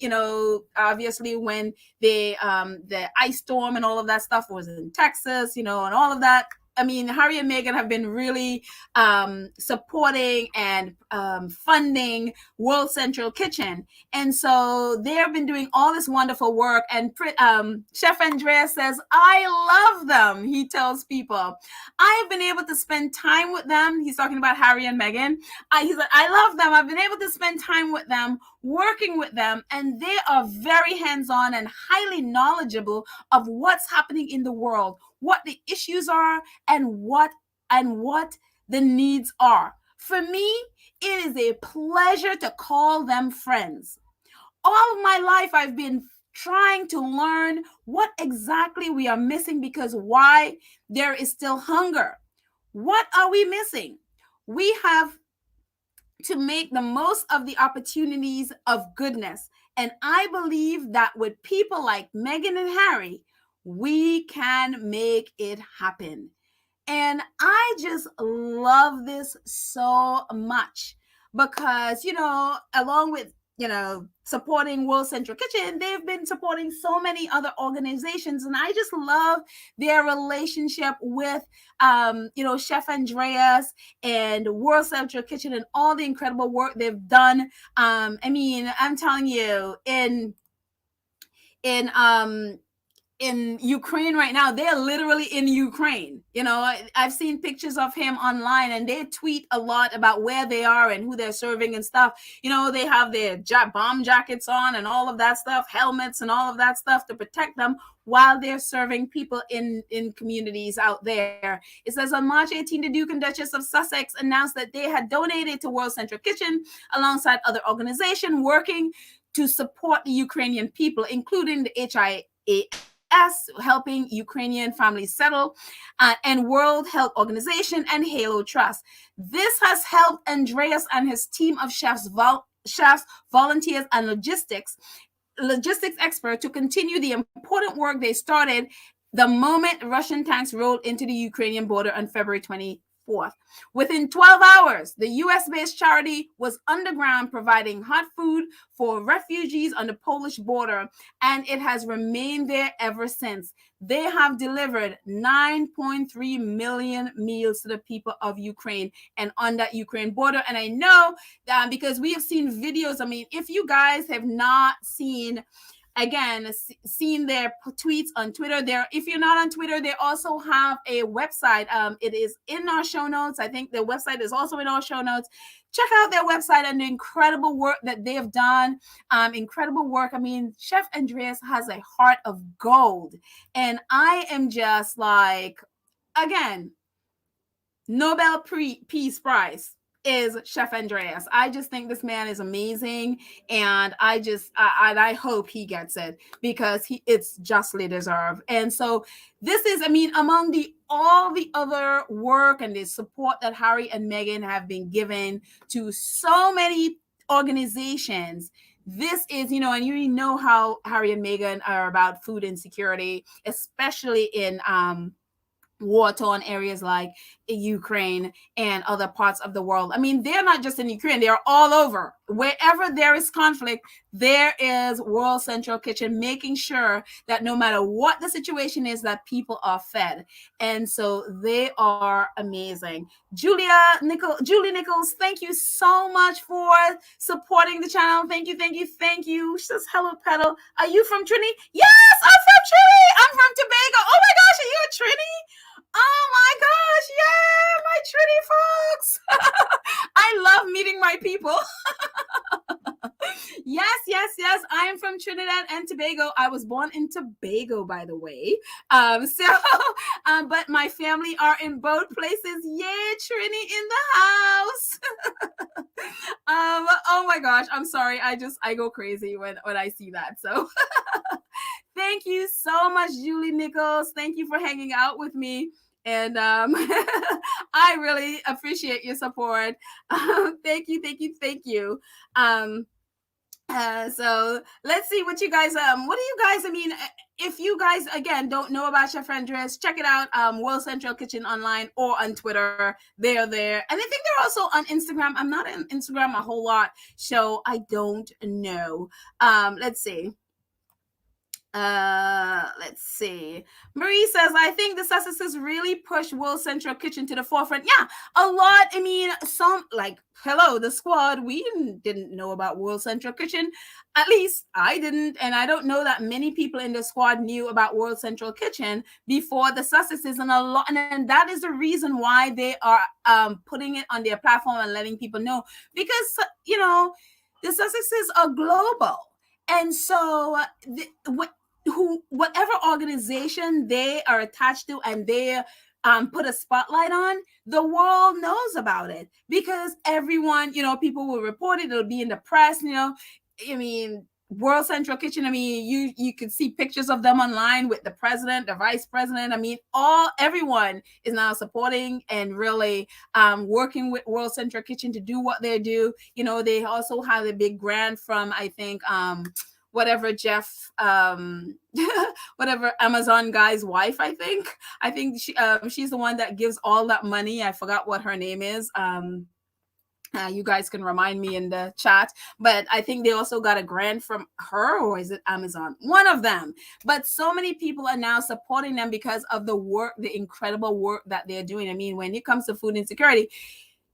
obviously when the ice storm and all of that stuff was in Texas, and all of that. I mean, Harry and Meghan have been really supporting and funding World Central Kitchen. And so they have been doing all this wonderful work. And Chef Andreas says, I love them, he tells people. I have been able to spend time with them. He's talking about Harry and Meghan. He's like, I love them. I've been able to spend time with them, working with them, and they are very hands-on and highly knowledgeable of what's happening in the world, what the issues are, and what the needs are. For me, it is a pleasure to call them friends. All of my life, I've been trying to learn what exactly we are missing, because why there is still hunger. What are we missing? We have to make the most of the opportunities of goodness. And I believe that with people like Meghan and Harry, we can make it happen. And I just love this so much because, along with, supporting World Central Kitchen, they've been supporting so many other organizations. And I just love their relationship with, Chef Andreas and World Central Kitchen and all the incredible work they've done. I'm telling you, in Ukraine right now, they're literally in Ukraine. I've seen pictures of him online, and they tweet a lot about where they are and who they're serving and stuff. They have their bomb jackets on and all of that stuff, helmets and all of that stuff to protect them while they're serving people in communities out there. It says on March 18, the Duke and Duchess of Sussex announced that they had donated to World Central Kitchen alongside other organizations working to support the Ukrainian people, including the HIAS, helping Ukrainian families settle, and World Health Organization and Halo Trust. This has helped Andreas and his team of chefs, volunteers, and logistics experts to continue the important work they started the moment Russian tanks rolled into the Ukrainian border on February 24th. Within 12 hours, the US-based charity was underground providing hot food for refugees on the Polish border, and it has remained there ever since. They have delivered 9.3 million meals to the people of Ukraine and on that Ukraine border. And I know that because we have seen videos. If you guys have not seen their tweets on Twitter. If you're not on Twitter, they also have a website. It is in our show notes. I think the website is also in our show notes. Check out their website and the incredible work that they have done. Incredible work. Chef Andreas has a heart of gold. And I am just like, again, Nobel Peace Prize. is Chef Andreas. I just think this man is amazing, and I hope he gets it because it's justly deserved. And so this is, I mean, among the all the other work and the support that Harry and Meghan have been given to so many organizations. This is, and you know how Harry and Meghan are about food insecurity, especially in war-torn areas like Ukraine and other parts of the world. I mean, they're not just in Ukraine, they're all over. Wherever there is conflict, there is World Central Kitchen making sure that no matter what the situation is, that people are fed. And so they are amazing. Julie Nichols, thank you so much for supporting the channel. Thank you. She says, hello, Pedal. Are you from Trinity? Yes, I'm from Trinity. I'm from Tobago. Oh my gosh, are you a Trinity? Oh my gosh, yeah, my Trinity folks. I love meeting my people. Yes. I am from Trinidad and Tobago. I was born in Tobago, by the way. But my family are in both places. Yay, Trini in the house. Oh my gosh, I'm sorry. I go crazy when I see that. So thank you so much, Julie Nichols. Thank you for hanging out with me. And I really appreciate your support. Thank you. So let's see what you guys, what do you guys, I mean, if you guys, again, don't know about Chef Andres, check it out, World Central Kitchen online or on Twitter. They're there. And I think they're also on Instagram. I'm not on Instagram a whole lot, so I don't know. Let's see. Marie says, I think the Sussexes really pushed World Central Kitchen to the forefront. Yeah, a lot. I mean, some, like, hello, the squad, we didn't know about World Central Kitchen. At least I didn't, and I don't know that many people in the squad knew about World Central Kitchen before the Sussexes, and that is the reason why they are putting it on their platform and letting people know, because the Sussexes are global. And so whatever organization they are attached to and they put a spotlight on, the world knows about it because everyone, people will report it. It'll be in the press, I mean, World Central Kitchen, I mean, you could see pictures of them online with the president, the vice president. I mean, everyone is now supporting and really working with World Central Kitchen to do what they do. They also have a big grant from, I think, whatever Jeff, whatever Amazon guy's wife, I think she's the one that gives all that money. I forgot what her name is. You guys can remind me in the chat, but I think they also got a grant from her, or is it Amazon? One of them. But so many people are now supporting them because of the incredible work that they're doing. I mean, when it comes to food insecurity,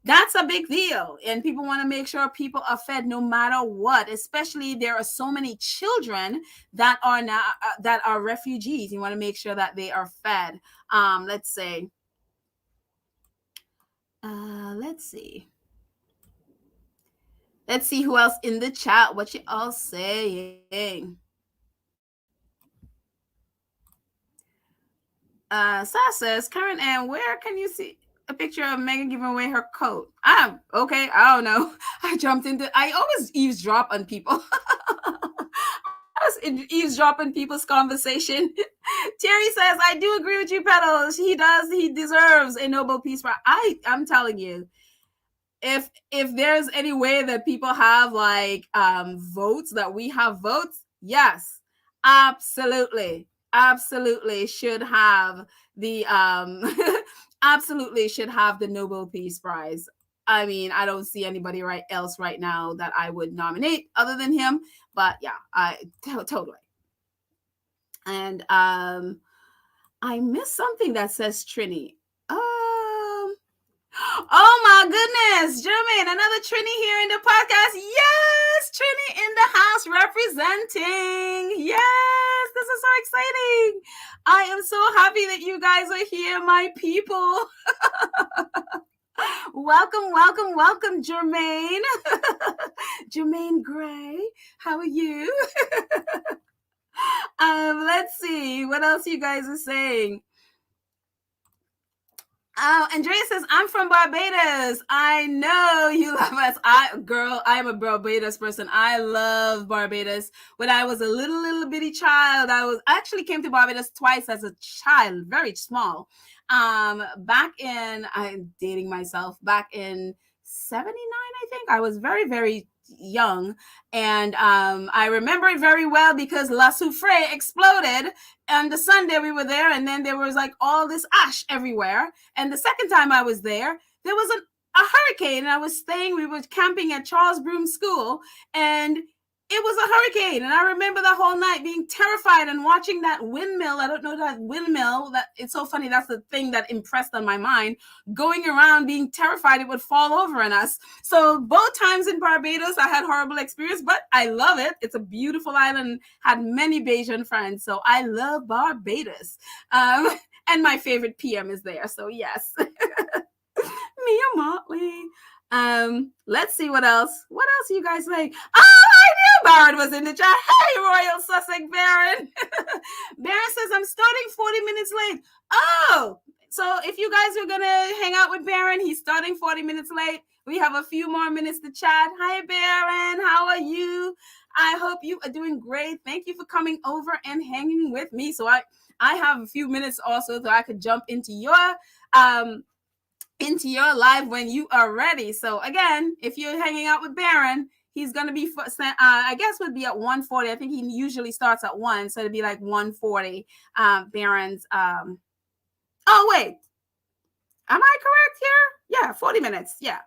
that's a big deal. And people want to make sure people are fed no matter what, especially there are so many children that are now that are refugees. You want to make sure that they are fed. Let's see. Let's see who else in the chat. What you all saying? Says, Karen Ann, where can you see a picture of Meghan giving away her coat? Okay, I don't know. I always eavesdrop on people. Eavesdropping people's conversation. Terry says, I do agree with you, Petals. He deserves a Nobel Peace Prize. I'm telling you, if there's any way that people have like votes, that we have votes, yes, absolutely should have the absolutely should have the Nobel Peace Prize. I mean, I don't see anybody else right now that I would nominate other than him, but yeah, totally. And I missed something that says Trini. Oh my goodness, Jermaine, another Trini here in the podcast. Yes, Trini in the house representing. Yes, this is so exciting. I am so happy that you guys are here, my people. Welcome, Jermaine. Jermaine Gray, how are you? Let's see what else you guys are saying. Oh, Andrea says, I'm from Barbados. I know you love us. I am a Barbados person. I love Barbados. When I was a little bitty child, I actually came to Barbados twice as a child, very small. Back in, I'm dating myself, back in 79, I think. I was very, very young. And I remember it very well because La Soufre exploded on the Sunday we were there, and then there was like all this ash everywhere. And the second time I was there was a hurricane, and we were camping at Charles Broom School, and it was a hurricane. And I remember the whole night being terrified and watching that windmill. I don't know that windmill. That it's so funny. That's the thing that impressed on my mind. Going around being terrified it would fall over on us. So both times in Barbados, I had horrible experience, but I love it. It's a beautiful island. Had many Bajan friends, so I love Barbados. And my favorite PM is there. So yes. Mia Motley. Let's see what else. What else are you guys like? Oh, I knew Baron was in the chat. Hey, Royal Sussex Baron. Baron says I'm starting 40 minutes late. Oh, so if you guys are gonna hang out with Baron, he's starting 40 minutes late. We have a few more minutes to chat. Hi, Baron. How are you? I hope you are doing great. Thank you for coming over and hanging with me. So I have a few minutes also so I could jump into your live when you are ready. So again, if you're hanging out with Baron, he's going to be, I guess would be at 1:40. I think he usually starts at 1. So it'd be like 1:40. Baron's, oh, wait. Am I correct here? Yeah, 40 minutes. Yeah.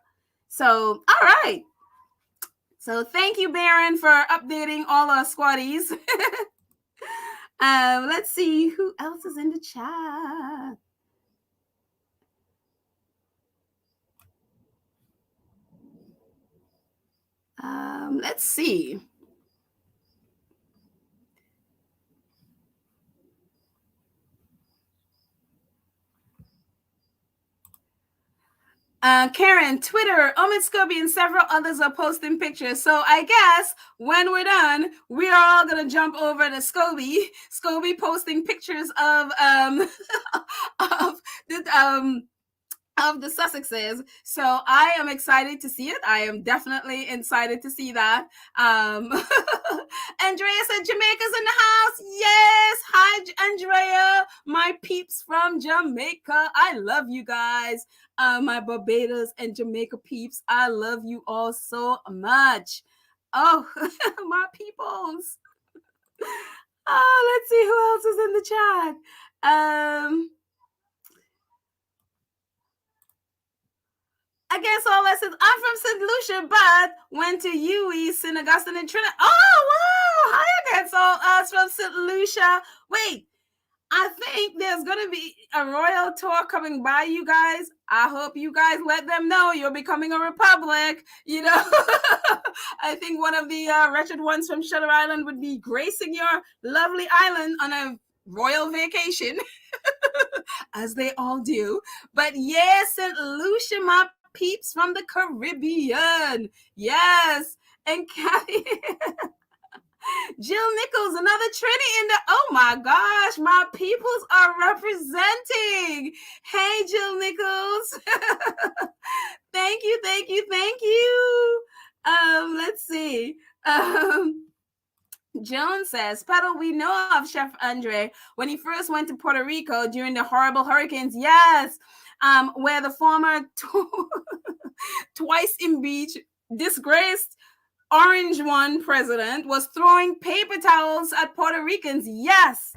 So, all right. So thank you, Baron, for updating all our squaddies. Let's see who else is in the chat. Let's see. Karen, Twitter, Omid Scobie, and several others are posting pictures. So I guess when we're done, we are all gonna jump over to Scobie. Scobie posting pictures of of the Sussexes. So I am excited to see it. I am definitely excited to see that. Andrea said Jamaica's in the house. Yes. Hi, Andrea. My peeps from Jamaica. I love you guys. My Barbados and Jamaica peeps. I love you all so much. Oh, my peoples. Oh, let's see who else is in the chat. I guess all that says I'm from St. Lucia, but went to UE, St. Augustine, and Trinidad. Oh, wow. Hi again. So us from St. Lucia. Wait, I think there's going to be a royal tour coming by, you guys. I hope you guys let them know you're becoming a republic. You know, I think one of the wretched ones from Shutter Island would be gracing your lovely island on a royal vacation, as they all do. But yes, St. Lucia, my peeps from the Caribbean. Yes. And Kathy. Jill Nichols, another Trini in the, oh my gosh, my peoples are representing. Hey, Jill Nichols. Thank you, thank you, thank you. Let's see. Joan says, Pedal, we know of Chef Andre when he first went to Puerto Rico during the horrible hurricanes. Yes. Where the former twice impeached, disgraced Orange One president was throwing paper towels at Puerto Ricans. Yes.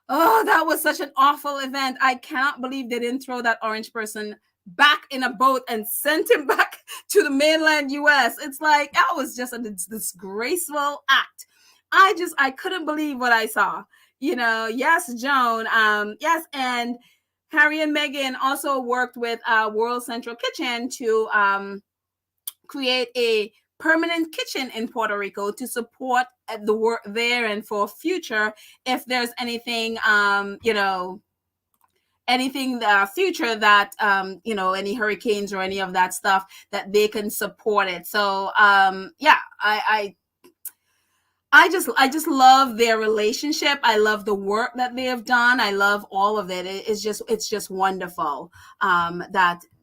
Oh, that was such an awful event. I cannot believe they didn't throw that orange person back in a boat and sent him back to the mainland US. It's like, that was just a disgraceful act. I couldn't believe what I saw. You know, yes, Joan. Yes, and Harry and Meghan also worked with World Central Kitchen to create a permanent kitchen in Puerto Rico to support the work there and for future if there's anything anything future that any hurricanes or any of that stuff that they can support it. So yeah, I just love their relationship. I love the work that they have done. I love all of it. It's just wonderful.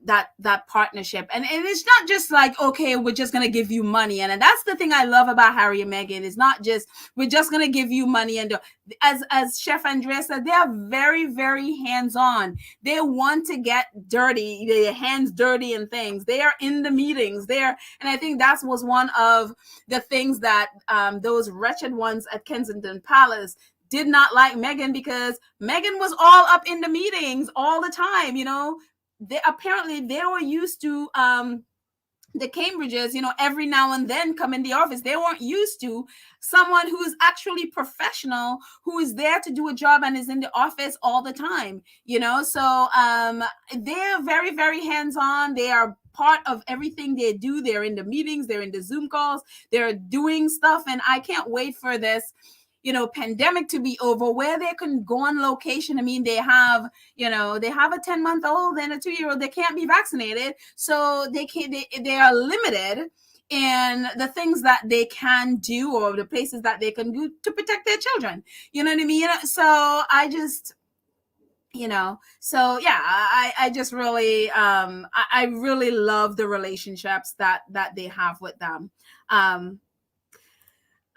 That partnership, and it's not just like, okay, we're just gonna give you money, and that's the thing I love about Harry and Meghan. It's not just we're just gonna give you money, and as Chef Andreas said, they are very, very hands on. They want to get dirty, their hands dirty and things. They are in the meetings there, and I think that was one of the things that those wretched ones at Kensington Palace did not like Meghan, because Meghan was all up in the meetings all the time. They apparently they were used to the Cambridges, every now and then come in the office. They weren't used to someone who is actually professional, who is there to do a job and is in the office all the time, So they're very, very hands-on. They are part of everything they do. They're in the meetings, they're in the Zoom calls, they're doing stuff. And I can't wait for this pandemic to be over, where they can go on location. I mean, they have a 10-month-old and a 2-year-old. They can't be vaccinated, so they are limited in the things that they can do, or the places that they can do to protect their children. You know what I mean? So I just, so yeah, I just really, I really love the relationships that they have with them.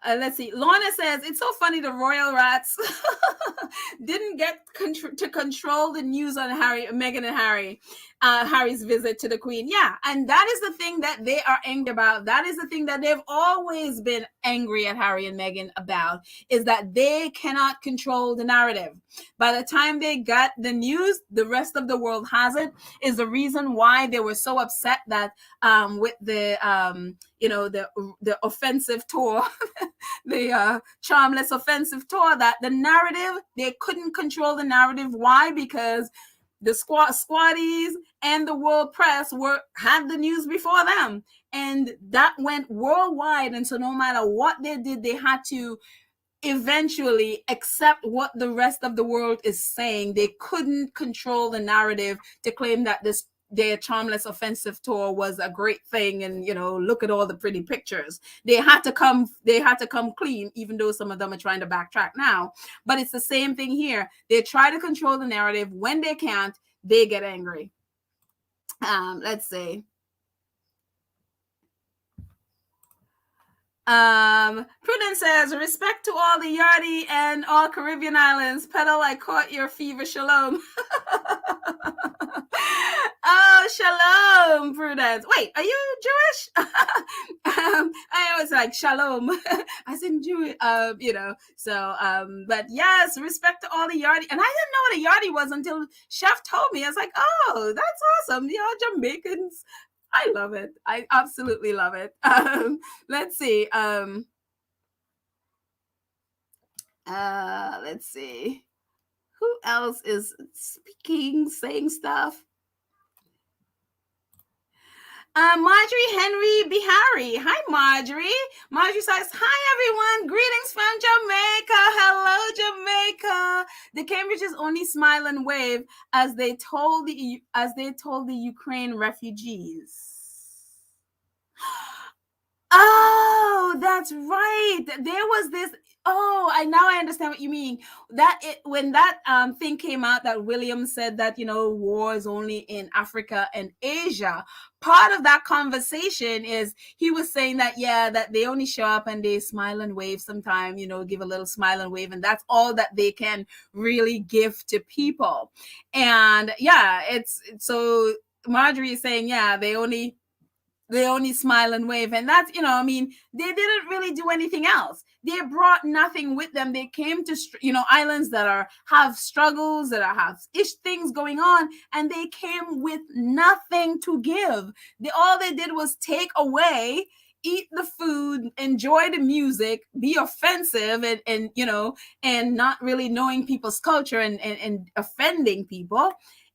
Let's see. Lorna says, it's so funny the royal rats didn't get to control the news on Meghan and Harry's visit to the Queen. Yeah, and that is the thing that they are angry about. That is the thing that they've always been angry at Harry and Meghan about, is that they cannot control the narrative. By the time they got the news, the rest of the world has it, is the reason why they were so upset that with the the offensive tour, the charmless offensive tour, that the narrative, they couldn't control the narrative. Why? Because the squaddies and the world press had the news before them, and that went worldwide. And so no matter what they did, they had to eventually accept what the rest of the world is saying. They couldn't control the narrative to claim that their charmless offensive tour was a great thing, and look at all the pretty pictures. They had to come clean, even though some of them are trying to backtrack now. But it's the same thing here. They try to control the narrative. When they can't, they get angry. Let's see. Prudence says, respect to all the Yardie and all Caribbean islands. Pedal, I caught your fever. Shalom. Oh, shalom, Prudence. Wait, are you Jewish? I always like shalom. I said Jewish, So, but yes, respect to all the Yardie. And I didn't know what a Yardie was until Chef told me. I was like, oh, that's awesome. Y'all Jamaicans. I love it. I absolutely love it. Let's see. Let's see. Who else is speaking, saying stuff? Marjorie Henry Bihari. Hi, Marjorie. Marjorie says, hi, everyone. Greetings from Jamaica. Hello, Jamaica. The Cambridges only smile and wave as they told the Ukraine refugees. Oh, that's right. There was this. Oh, I understand what you mean. When that thing came out that William said that war is only in Africa and Asia. Part of that conversation is he was saying that that they only show up and they smile and wave sometime, give a little smile and wave, and that's all that they can really give to people. And it's so Marjorie is saying they only smile and wave. And that's, they didn't really do anything else. They brought nothing with them. They came to, islands that have struggles, that have things going on, and they came with nothing to give. All they did was take away, eat the food, enjoy the music, be offensive, and not really knowing people's culture and offending people,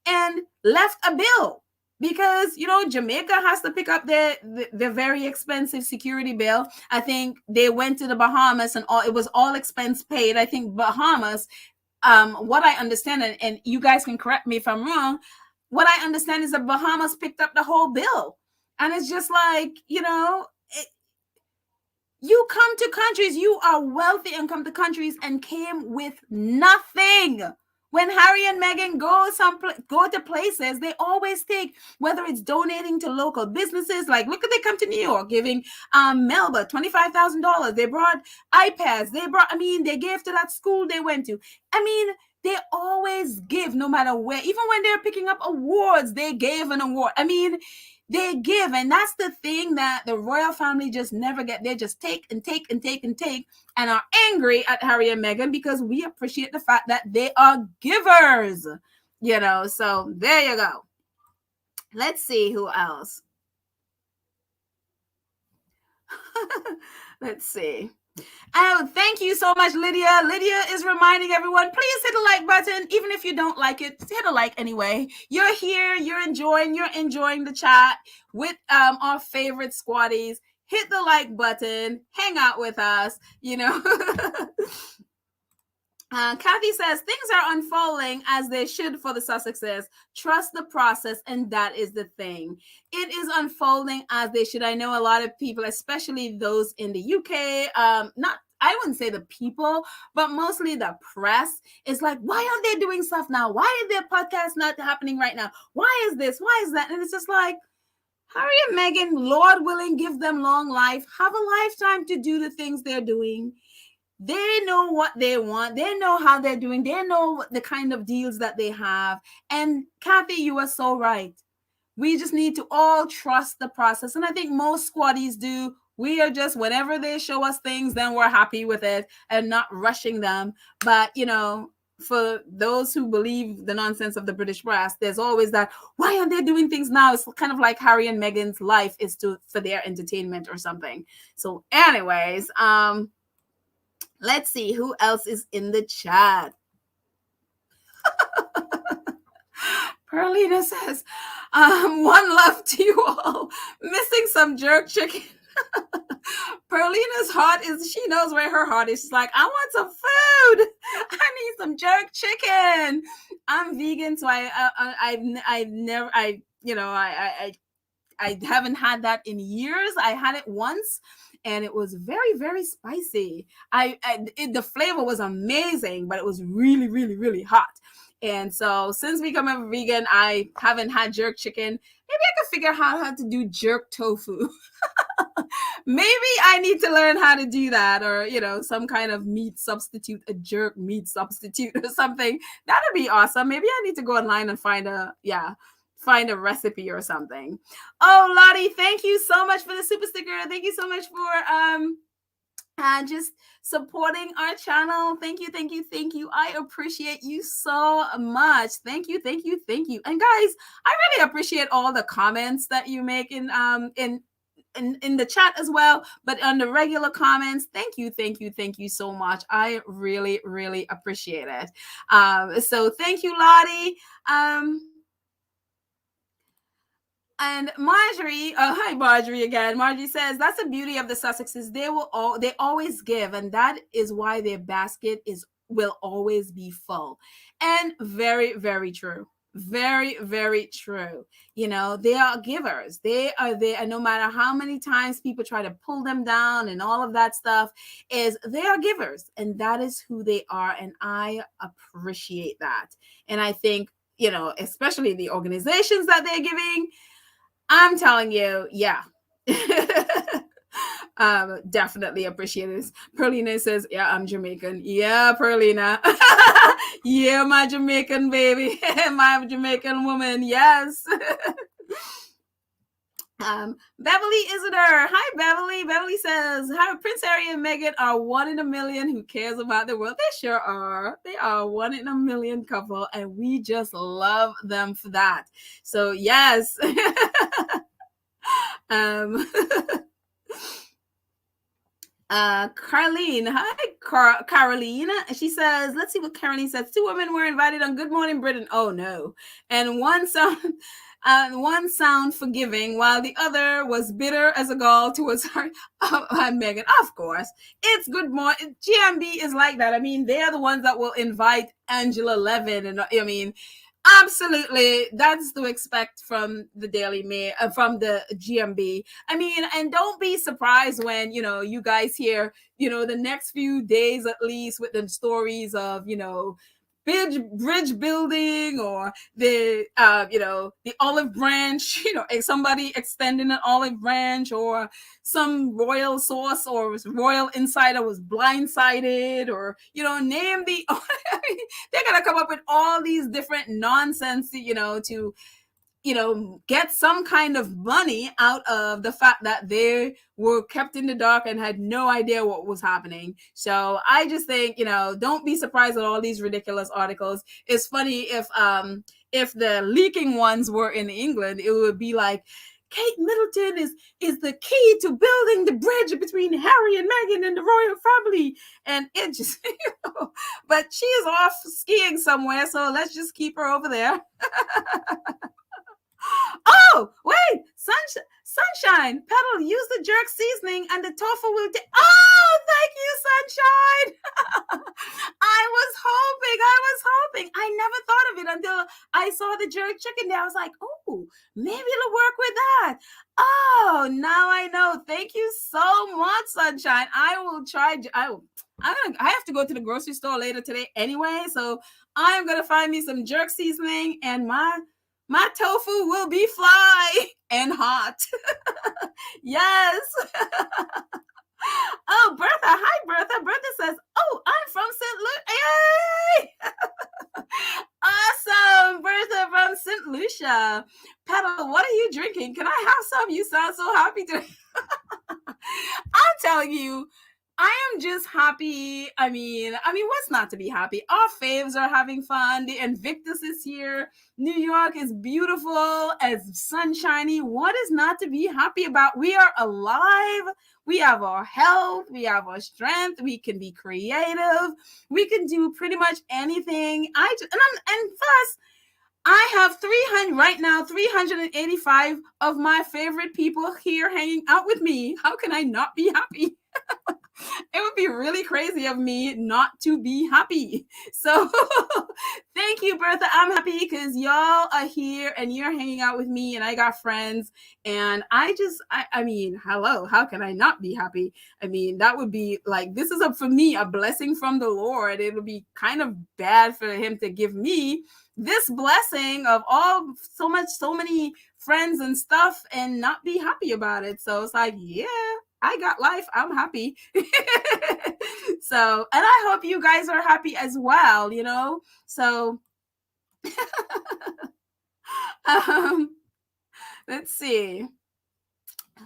and left a bill. Because Jamaica has to pick up their very expensive security bill. I think they went to the Bahamas and it was all expense paid. I think Bahamas, what I understand, and you guys can correct me if I'm wrong, what I understand is that Bahamas picked up the whole bill, and it's just like You come to countries, you are wealthy and come to countries and came with nothing. When Harry and Meghan go to places, they always take, whether it's donating to local businesses, like look at, they come to New York giving Melba $25,000. They brought iPads. They gave to that school they went to. They always give, no matter where. Even when they're picking up awards, they gave an award. They give, and that's the thing that the royal family just never get. They just take and take and take and take, and are angry at Harry and Meghan because we appreciate the fact that they are givers, so there you go. Let's see who else. Let's see. Thank you so much, Lydia. Lydia is reminding everyone, please hit the like button. Even if you don't like it, hit a like anyway. You're here, you're enjoying the chat with our favorite squatties. Hit the like button, hang out with us, Kathy says, things are unfolding as they should for the Sussexes. Trust the process, and that is the thing. It is unfolding as they should. I know a lot of people, especially those in the UK, I wouldn't say the people, but mostly the press, is like, why aren't they doing stuff now? Why is their podcast not happening right now? Why is this? Why is that? And it's just like, Harry and Meghan, Lord willing, give them long life, have a lifetime to do the things they're doing. They know what they want. They know how they're doing. They know the kind of deals that they have. And Kathy, you are so right. We just need to all trust the process. And I think most squatties do. We are just, whenever they show us things, then we're happy with it and not rushing them. But, for those who believe the nonsense of the British press, there's always that, why aren't they doing things now? It's kind of like Harry and Meghan's life is for their entertainment or something. So anyways, let's see who else is in the chat. Perlina says, one love to you all. Missing some jerk chicken. Perlina's heart she knows where her heart is. She's like, I want some food. I need some jerk chicken. I'm vegan, so I've never, I haven't had that in years. I had it once, and it was very, very spicy. The flavor was amazing, but it was really, really, really hot. And so since becoming a vegan, I haven't had jerk chicken. Maybe I could figure out how to do jerk tofu. Maybe I need to learn how to do that, or, some kind of meat substitute, a jerk meat substitute or something. That'd be awesome. Maybe I need to go online and find a recipe or something. Oh, Lottie, thank you so much for the super sticker. Thank you so much for just supporting our channel. Thank you. I appreciate you so much. Thank you. And guys, I really appreciate all the comments that you make in the chat as well, but on the regular comments, thank you so much. I really, really appreciate it. So thank you, Lottie. And Marjorie, hi Marjorie again. Marjorie says, that's the beauty of the Sussexes. They always give, and that is why their basket will always be full. And very, very true. Very, very true. They are givers. They are there, and no matter how many times people try to pull them down and all of that stuff, they are givers, and that is who they are. And I appreciate that. And I think, especially the organizations that they're giving, I'm telling you, yeah. Definitely appreciate this. Perlina says, yeah, I'm Jamaican. Yeah, Perlina. Yeah, my Jamaican baby. My Jamaican woman. Yes. Beverly Isidore. Hi, Beverly. Beverly says, hi, Prince Harry and Meghan are 1 in a million who cares about the world. They sure are. They are 1 in a million couple, and we just love them for that. So, yes. Carlene. Hi, Caroline. She says, let's see what Caroline says. 2 women were invited on Good Morning Britain. Oh, no. And one sound forgiving, while the other was bitter as a gall towards her and Meghan. Of course, it's Good Morning. GMB is like that. They're the ones that will invite Angela Levin, and Absolutely. That's to expect from the Daily Mail, from the GMB. I mean, and don't be surprised when, you guys hear, the next few days at least with the stories of, bridge building, or the olive branch, somebody extending an olive branch, or some royal source or royal insider was blindsided, or, name the they're gonna come up with all these different nonsense, to get some kind of money out of the fact that they were kept in the dark and had no idea what was happening. So I just think, don't be surprised at all these ridiculous articles. It's funny if the leaking ones were in England, it would be like, Kate Middleton is the key to building the bridge between Harry and Meghan and the royal family. And it just, but she is off skiing somewhere, so let's just keep her over there. Oh, wait, sunshine, Petal, use the jerk seasoning and the tofu will. Oh, thank you, sunshine. I was hoping. I never thought of it until I saw the jerk chicken there. I was like, oh, maybe it'll work with that. Oh, now I know. Thank you so much, sunshine. I will try. I have to go to the grocery store later today anyway, so I'm gonna find me some jerk seasoning, and my tofu will be fly and hot. Yes. Oh, Bertha. Hi, Bertha. Bertha says, oh, I'm from St. Lucia. Yay! Awesome. Bertha from St. Lucia. Petal, what are you drinking? Can I have some? You sound so happy today. I'm telling you, I am just happy. I mean, what's not to be happy? Our faves are having fun. The Invictus is here. New York is beautiful as sunshiny. What is not to be happy about? We are alive. We have our health. We have our strength. We can be creative. We can do pretty much anything. And plus, I have 300 right now, 385 of my favorite people here hanging out with me. How can I not be happy? It would be really crazy of me not to be happy. So thank you, Bertha. I'm happy because y'all are here and you're hanging out with me, and I got friends. And I mean, hello, how can I not be happy? I mean, that would be like, this is for me, a blessing from the Lord. It would be kind of bad for him to give me this blessing of so many friends and stuff and not be happy about it. So it's like, yeah, I got life. I'm happy. So, and I hope you guys are happy as well, So, let's see.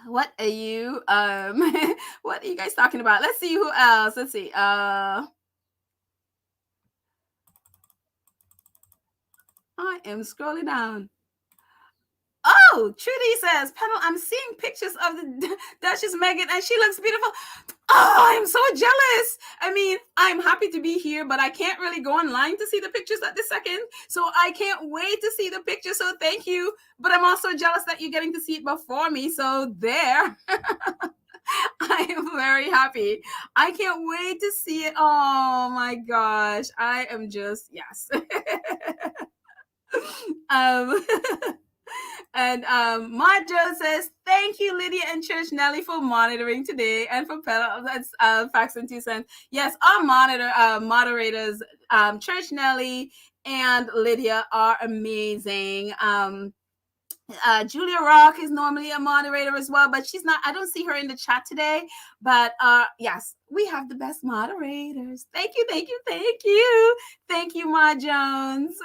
What are you what are you guys talking about? Let's see who else. Let's see. I am scrolling down. Oh, Trudy says, Petal, I'm seeing pictures of the Duchess Meghan and she looks beautiful. Oh, I'm so jealous. I mean, I'm happy to be here, but I can't really go online to see the pictures at this second. So I can't wait to see the pictures. So thank you. But I'm also jealous that you're getting to see it before me. So there. I am very happy. I can't wait to see it. Oh my gosh. I am just, yes. And Majo says, thank you, Lydia and Church Nelly, for monitoring today, and for that's Facts and 2 Cents. Yes, our moderators, Church Nelly and Lydia, are amazing. Julia Rock is normally a moderator as well, but she's not. I don't see her in the chat today. But yes, we have the best moderators. Thank you, thank you, thank you, thank you, Ma Jones.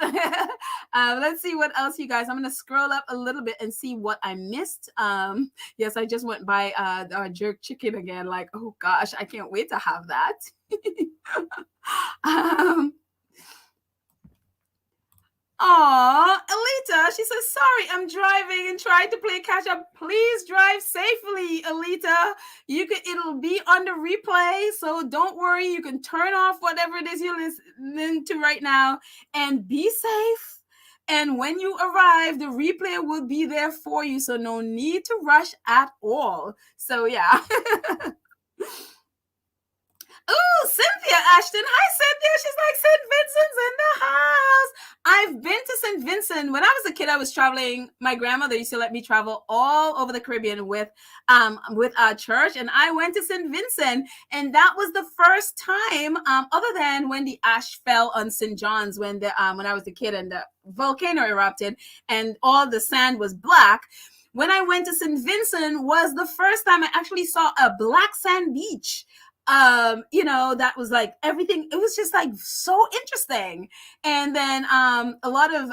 Let's see what else, you guys. I'm gonna scroll up a little bit and see what I missed. Yes, I just went by our jerk chicken again. Like, oh gosh, I can't wait to have that. Aw, Alita, she says, sorry, I'm driving and trying to play catch up. Please drive safely, Alita. It'll be on the replay, so don't worry. You can turn off whatever it is you're listening to right now and be safe. And when you arrive, the replay will be there for you, so no need to rush at all. So yeah. Ooh, Cynthia Ashton. Hi, Cynthia. She's like, St. Vincent's in the house. I've been to St. Vincent. When I was a kid, I was traveling. My grandmother used to let me travel all over the Caribbean with our church, and I went to St. Vincent, and that was the first time, other than when the ash fell on St. John's when I was a kid and the volcano erupted and all the sand was black. When I went to St. Vincent was the first time I actually saw a black sand beach. That was like everything. It was just like so interesting. And then a lot of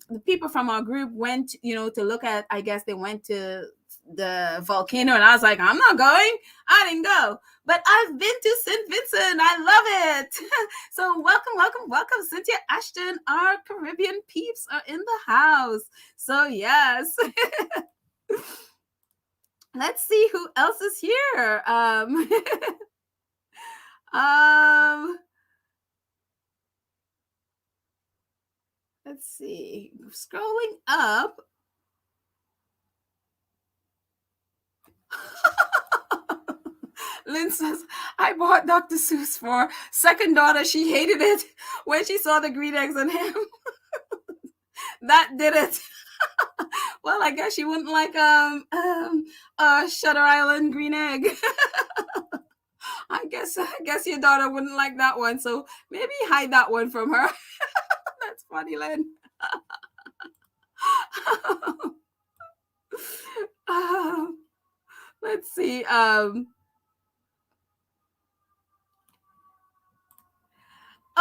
the people from our group went, to look at, I guess they went to the volcano, and I was like, I'm not going. I didn't go. But I've been to St. Vincent. I love it. So welcome, Cynthia Ashton. Our Caribbean peeps are in the house. So yes. Let's see who else is here. Let's see. Scrolling up. Lynn says, I bought Dr. Seuss for second daughter. She hated it when she saw the green eggs and ham. That did it. Well, I guess she wouldn't like Shutter Island green egg. I guess your daughter wouldn't like that one, so maybe hide that one from her. That's funny, Lynn. Let's see.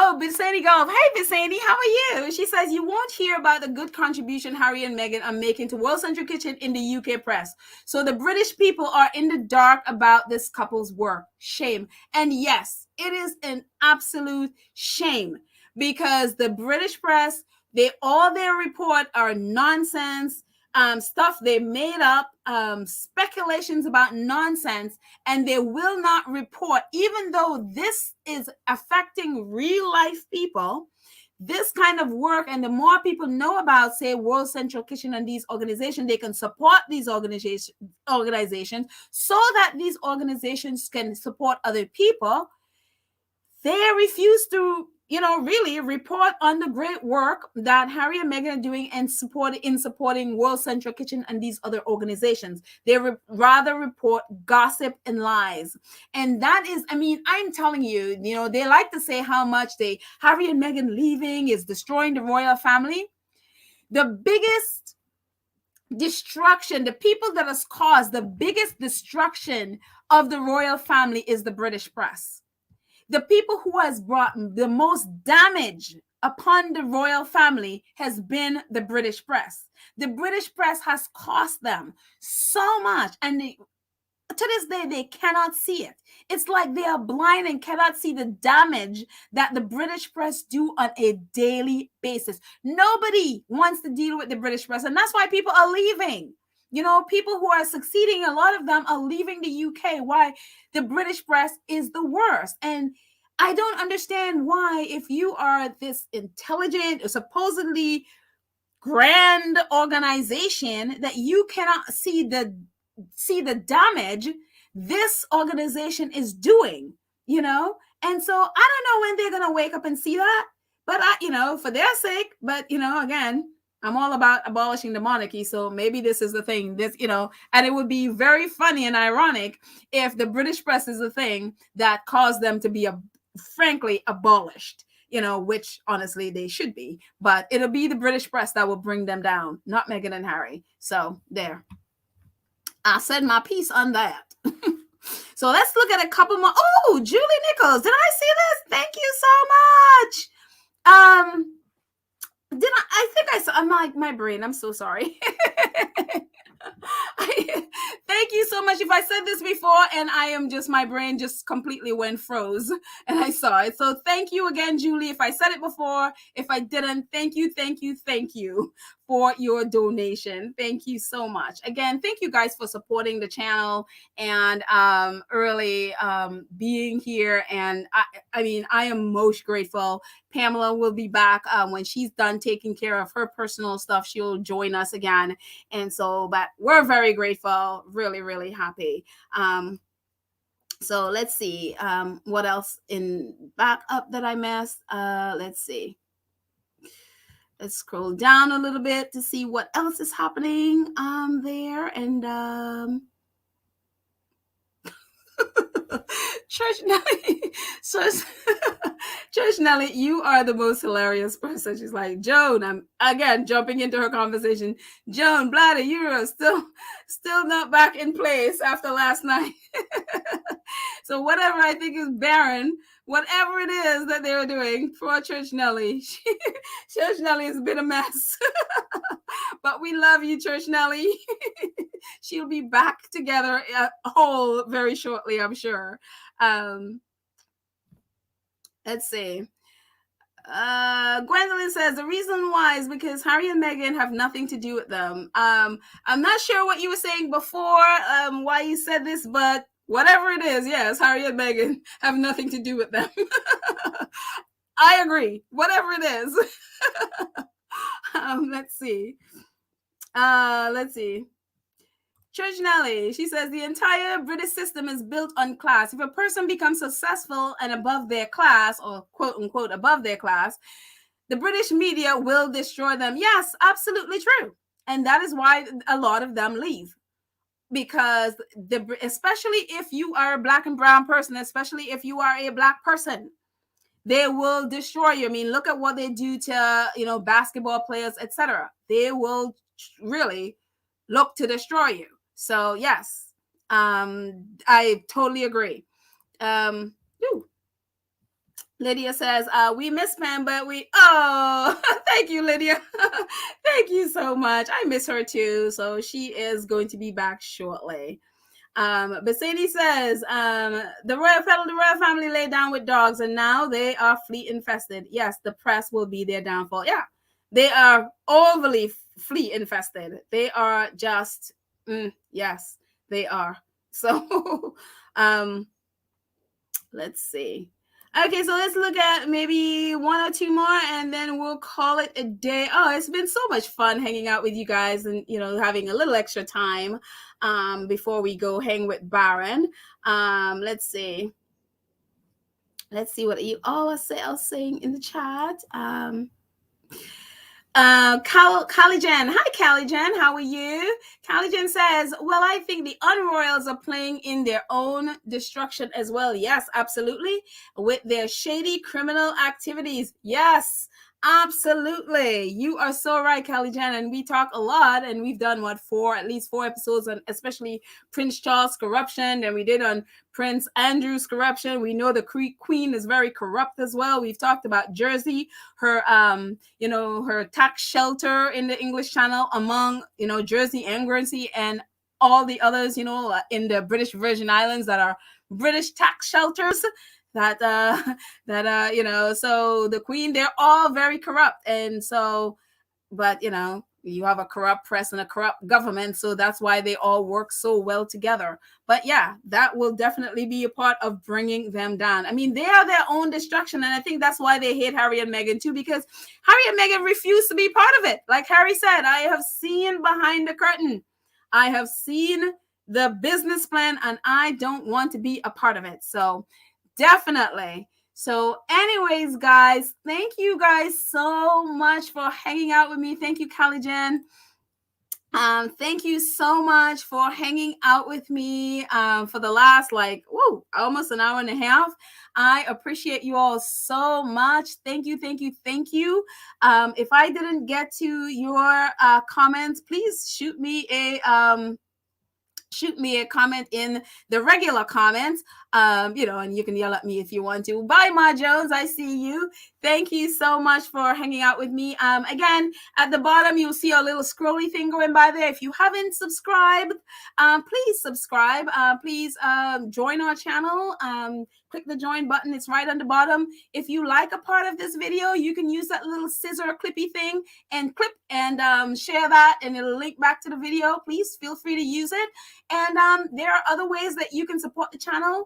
Oh, Bisani Golf. Hey, Bisani, how are you? She says, you won't hear about the good contribution Harry and Meghan are making to World Central Kitchen in the UK press. So the British people are in the dark about this couple's work. Shame. And yes, it is an absolute shame because the British press, all their report are nonsense. Stuff they made up, speculations about nonsense, and they will not report, even though this is affecting real life people. This kind of work, and the more people know about, say, World Central Kitchen and these organizations, they can support these organizations so that these organizations can support other people. They refuse to, really report on the great work that Harry and Meghan are doing and supporting World Central Kitchen and these other organizations. They rather report gossip and lies. And that is, I'm telling you, they like to say how much Harry and Meghan leaving is destroying the royal family. The biggest destruction, the people that has caused the biggest destruction of the royal family is the British press. The people who has brought the most damage upon the royal family has been the British press. The British press has cost them so much, and to this day, they cannot see it. It's like they are blind and cannot see the damage that the British press do on a daily basis. Nobody wants to deal with the British press, and that's why people are leaving. People who are succeeding, a lot of them are leaving the UK. Why? The British press is the worst. And I don't understand why, if you are this intelligent or supposedly grand organization, that you cannot see the damage this organization is doing, And so I don't know when they're going to wake up and see that, but for their sake, but again, I'm all about abolishing the monarchy. So maybe this is the thing, and it would be very funny and ironic if the British press is the thing that caused them to be frankly abolished, which honestly they should be, but it'll be the British press that will bring them down, not Meghan and Harry. So there, I said my piece on that. So let's look at a couple more. Oh, Julie Nichols, did I see this? Thank you so much. I think I saw, I'm like, my brain, I'm so sorry. Thank you so much. If I said this before and my brain just completely went froze and I saw it. So thank you again, Julie. If I said it before, if I didn't, thank you for your donation. Thank you so much. Again, thank you guys for supporting the channel and early being here. And I am most grateful. Pamela will be back when she's done taking care of her personal stuff. She'll join us again. And so, but we're very grateful, really, really happy. So let's see what else in backup that I missed. Let's see. Let's scroll down a little bit to see what else is happening there. And Church Nelly, Church Nelly, you are the most hilarious person. She's like, Joan, I'm again jumping into her conversation. Joan, bladder, you're still not back in place after last night. So whatever I think is barren, whatever it is that they were doing for Church Nelly, Church Nelly has been a mess. But we love you, Church Nelly. She'll be back together whole very shortly, I'm sure. Let's see. Gwendolyn says the reason why is because Harry and Meghan have nothing to do with them. I'm not sure what you were saying before, why you said this, but whatever it is, yes, Harry and Meghan have nothing to do with them. I agree. Whatever it is. Let's see. Church Nelly, she says the entire British system is built on class. If a person becomes successful and above their class, or quote unquote above their class, the British media will destroy them. Yes, absolutely true. And that is why a lot of them leave. Because especially if you are a black and brown person, especially if you are a black person, they will destroy you. I mean, look at what they do to, basketball players, etc. They will really look to destroy you. So yes, I totally agree. Lydia says, we miss Pam, but thank you, Lydia. Thank you so much. I miss her too. So she is going to be back shortly. But Sadie says, the royal family lay down with dogs and now they are flea infested. Yes, the press will be their downfall. Yeah, they are overly flea infested. They are just, yes, they are. So, let's see. Okay, so let's look at maybe one or two more and then we'll call it a day. Oh, it's been so much fun hanging out with you guys and, having a little extra time before we go hang with Baron. Let's see. Let's see what you all are saying in the chat. Callie Jen. Hi, Callie Jen. How are you? Callie Jen says, well, I think the unroyals are playing in their own destruction as well. Yes, absolutely. With their shady criminal activities. Yes, absolutely. You are so right, Callie Jen. And we talk a lot and we've done at least four episodes on especially Prince Charles' corruption. And we did on Prince Andrew's corruption. We know the Queen is very corrupt as well. We've talked about Jersey, her her tax shelter in the English Channel among Jersey and Guernsey and all the others in the British Virgin Islands that are British tax shelters that so the Queen, they're all very corrupt. And so, but you have a corrupt press and a corrupt government, so that's why they all work so well together. But yeah, that will definitely be a part of bringing them down. I mean, they are their own destruction, and I think that's why they hate Harry and Meghan too, because Harry and Meghan refuse to be part of it. Like Harry said, I have seen behind the curtain. I have seen the business plan, and I don't want to be a part of it. So definitely. So anyways, guys, thank you guys so much for hanging out with me. Thank you, Callie Jen. Thank you so much for hanging out with me for the last almost an hour and a half. I appreciate you all so much. Thank you. If I didn't get to your comments, please shoot me a comment in the regular comments, and you can yell at me if you want to. Bye, Ma Jones. I see you. Thank you so much for hanging out with me. Again, at the bottom, you'll see a little scrolly thing going by there. If you haven't subscribed, please subscribe. Please join our channel. Click the join button. It's right on the bottom. If you like a part of this video, you can use that little scissor clippy thing and clip and share that, and it'll link back to the video. Please feel free to use it. And there are other ways that you can support the channel.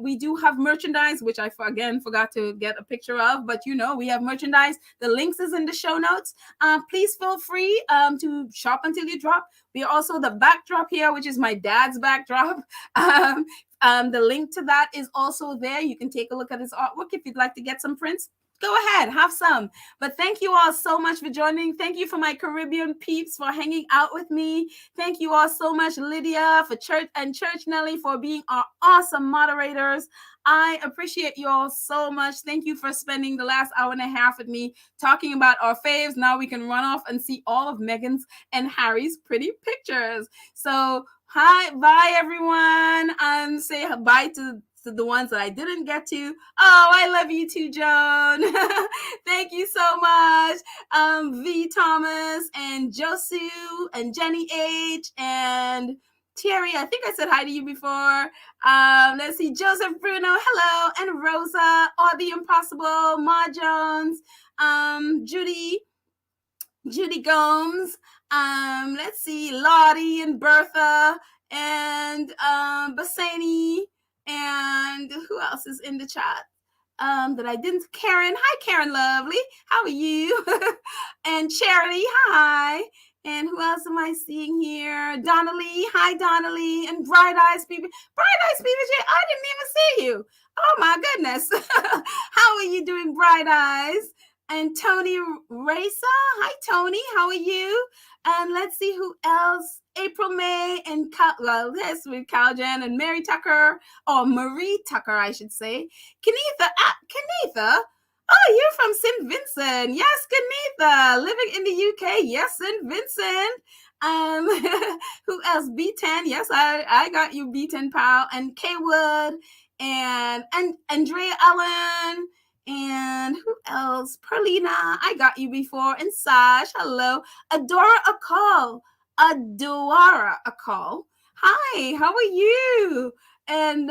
We do have merchandise, which I forgot to get a picture of, but we have merchandise. The links is in the show notes. Please feel free to shop until you drop. We are also the backdrop here, which is my dad's backdrop. The link to that is also there. You can take a look at his artwork if you'd like to get some prints. go ahead, have some. But thank you all so much for joining. Thank you for my Caribbean peeps for hanging out with me. Thank you all so much, Lydia, for Church and Church Nelly for being our awesome moderators. I appreciate you all so much. Thank you for spending the last hour and a half with me talking about our faves. Now we can run off and see all of Meghan's and Harry's pretty pictures. So hi, bye everyone. Say bye to the ones that I didn't get to. Oh, I love you too, Joan. Thank you so much. V. Thomas and Josu and Jenny H. and Terry. I think I said hi to you before. Let's see, Joseph Bruno, hello, and Rosa, or the Impossible, Ma Jones, Judy Gomes, let's see, Lottie and Bertha, and Bassani, and who else is in the chat? That I didn't. Karen, hi Karen, lovely. How are you? And Charity, hi. And who else am I seeing here? Donnelly, hi Donnelly, and Bright Eyes BBJ. Bright Eyes BBJ, I didn't even see you. Oh my goodness. How are you doing, Bright Eyes? And Tony Raisa, hi Tony, how are you? And let's see who else. April May and yes, with Caljan and Mary Tucker, or Marie Tucker, I should say. Kenitha. Oh, you're from St. Vincent. Yes, Kenitha, living in the UK. Yes, St. Vincent. Who else? B10. Yes, I got you, B10 pal. And Kay Wood and Andrea Allen. And who else? Perlina, I got you before. And Sash, hello. Adora Akal. Hi, how are you? And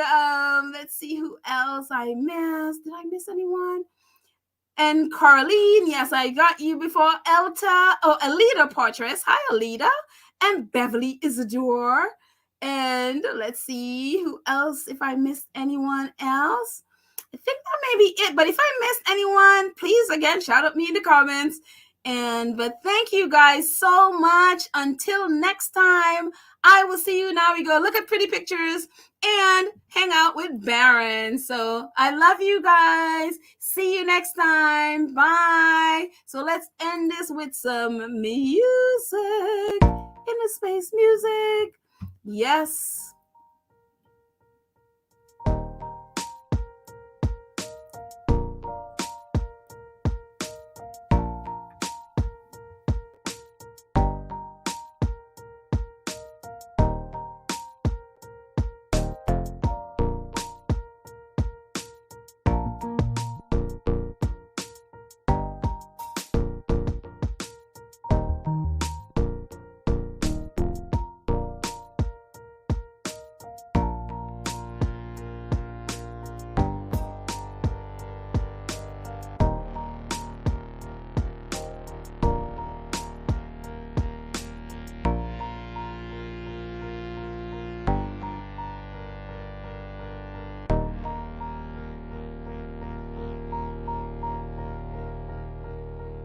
let's see who else I missed. Did I miss anyone? And Carlene, yes, I got you before. Alita Portress. Hi, Alita. And Beverly Isidore. And let's see who else, if I missed anyone else. I think that may be it. But if I missed anyone, please, again, shout out me in the comments. But thank you guys so much. Until next time, I will see you. Now we go look at pretty pictures and hang out with Baron. So I love you guys. See you next time. Bye. So let's end this with some music. In the space music. Yes.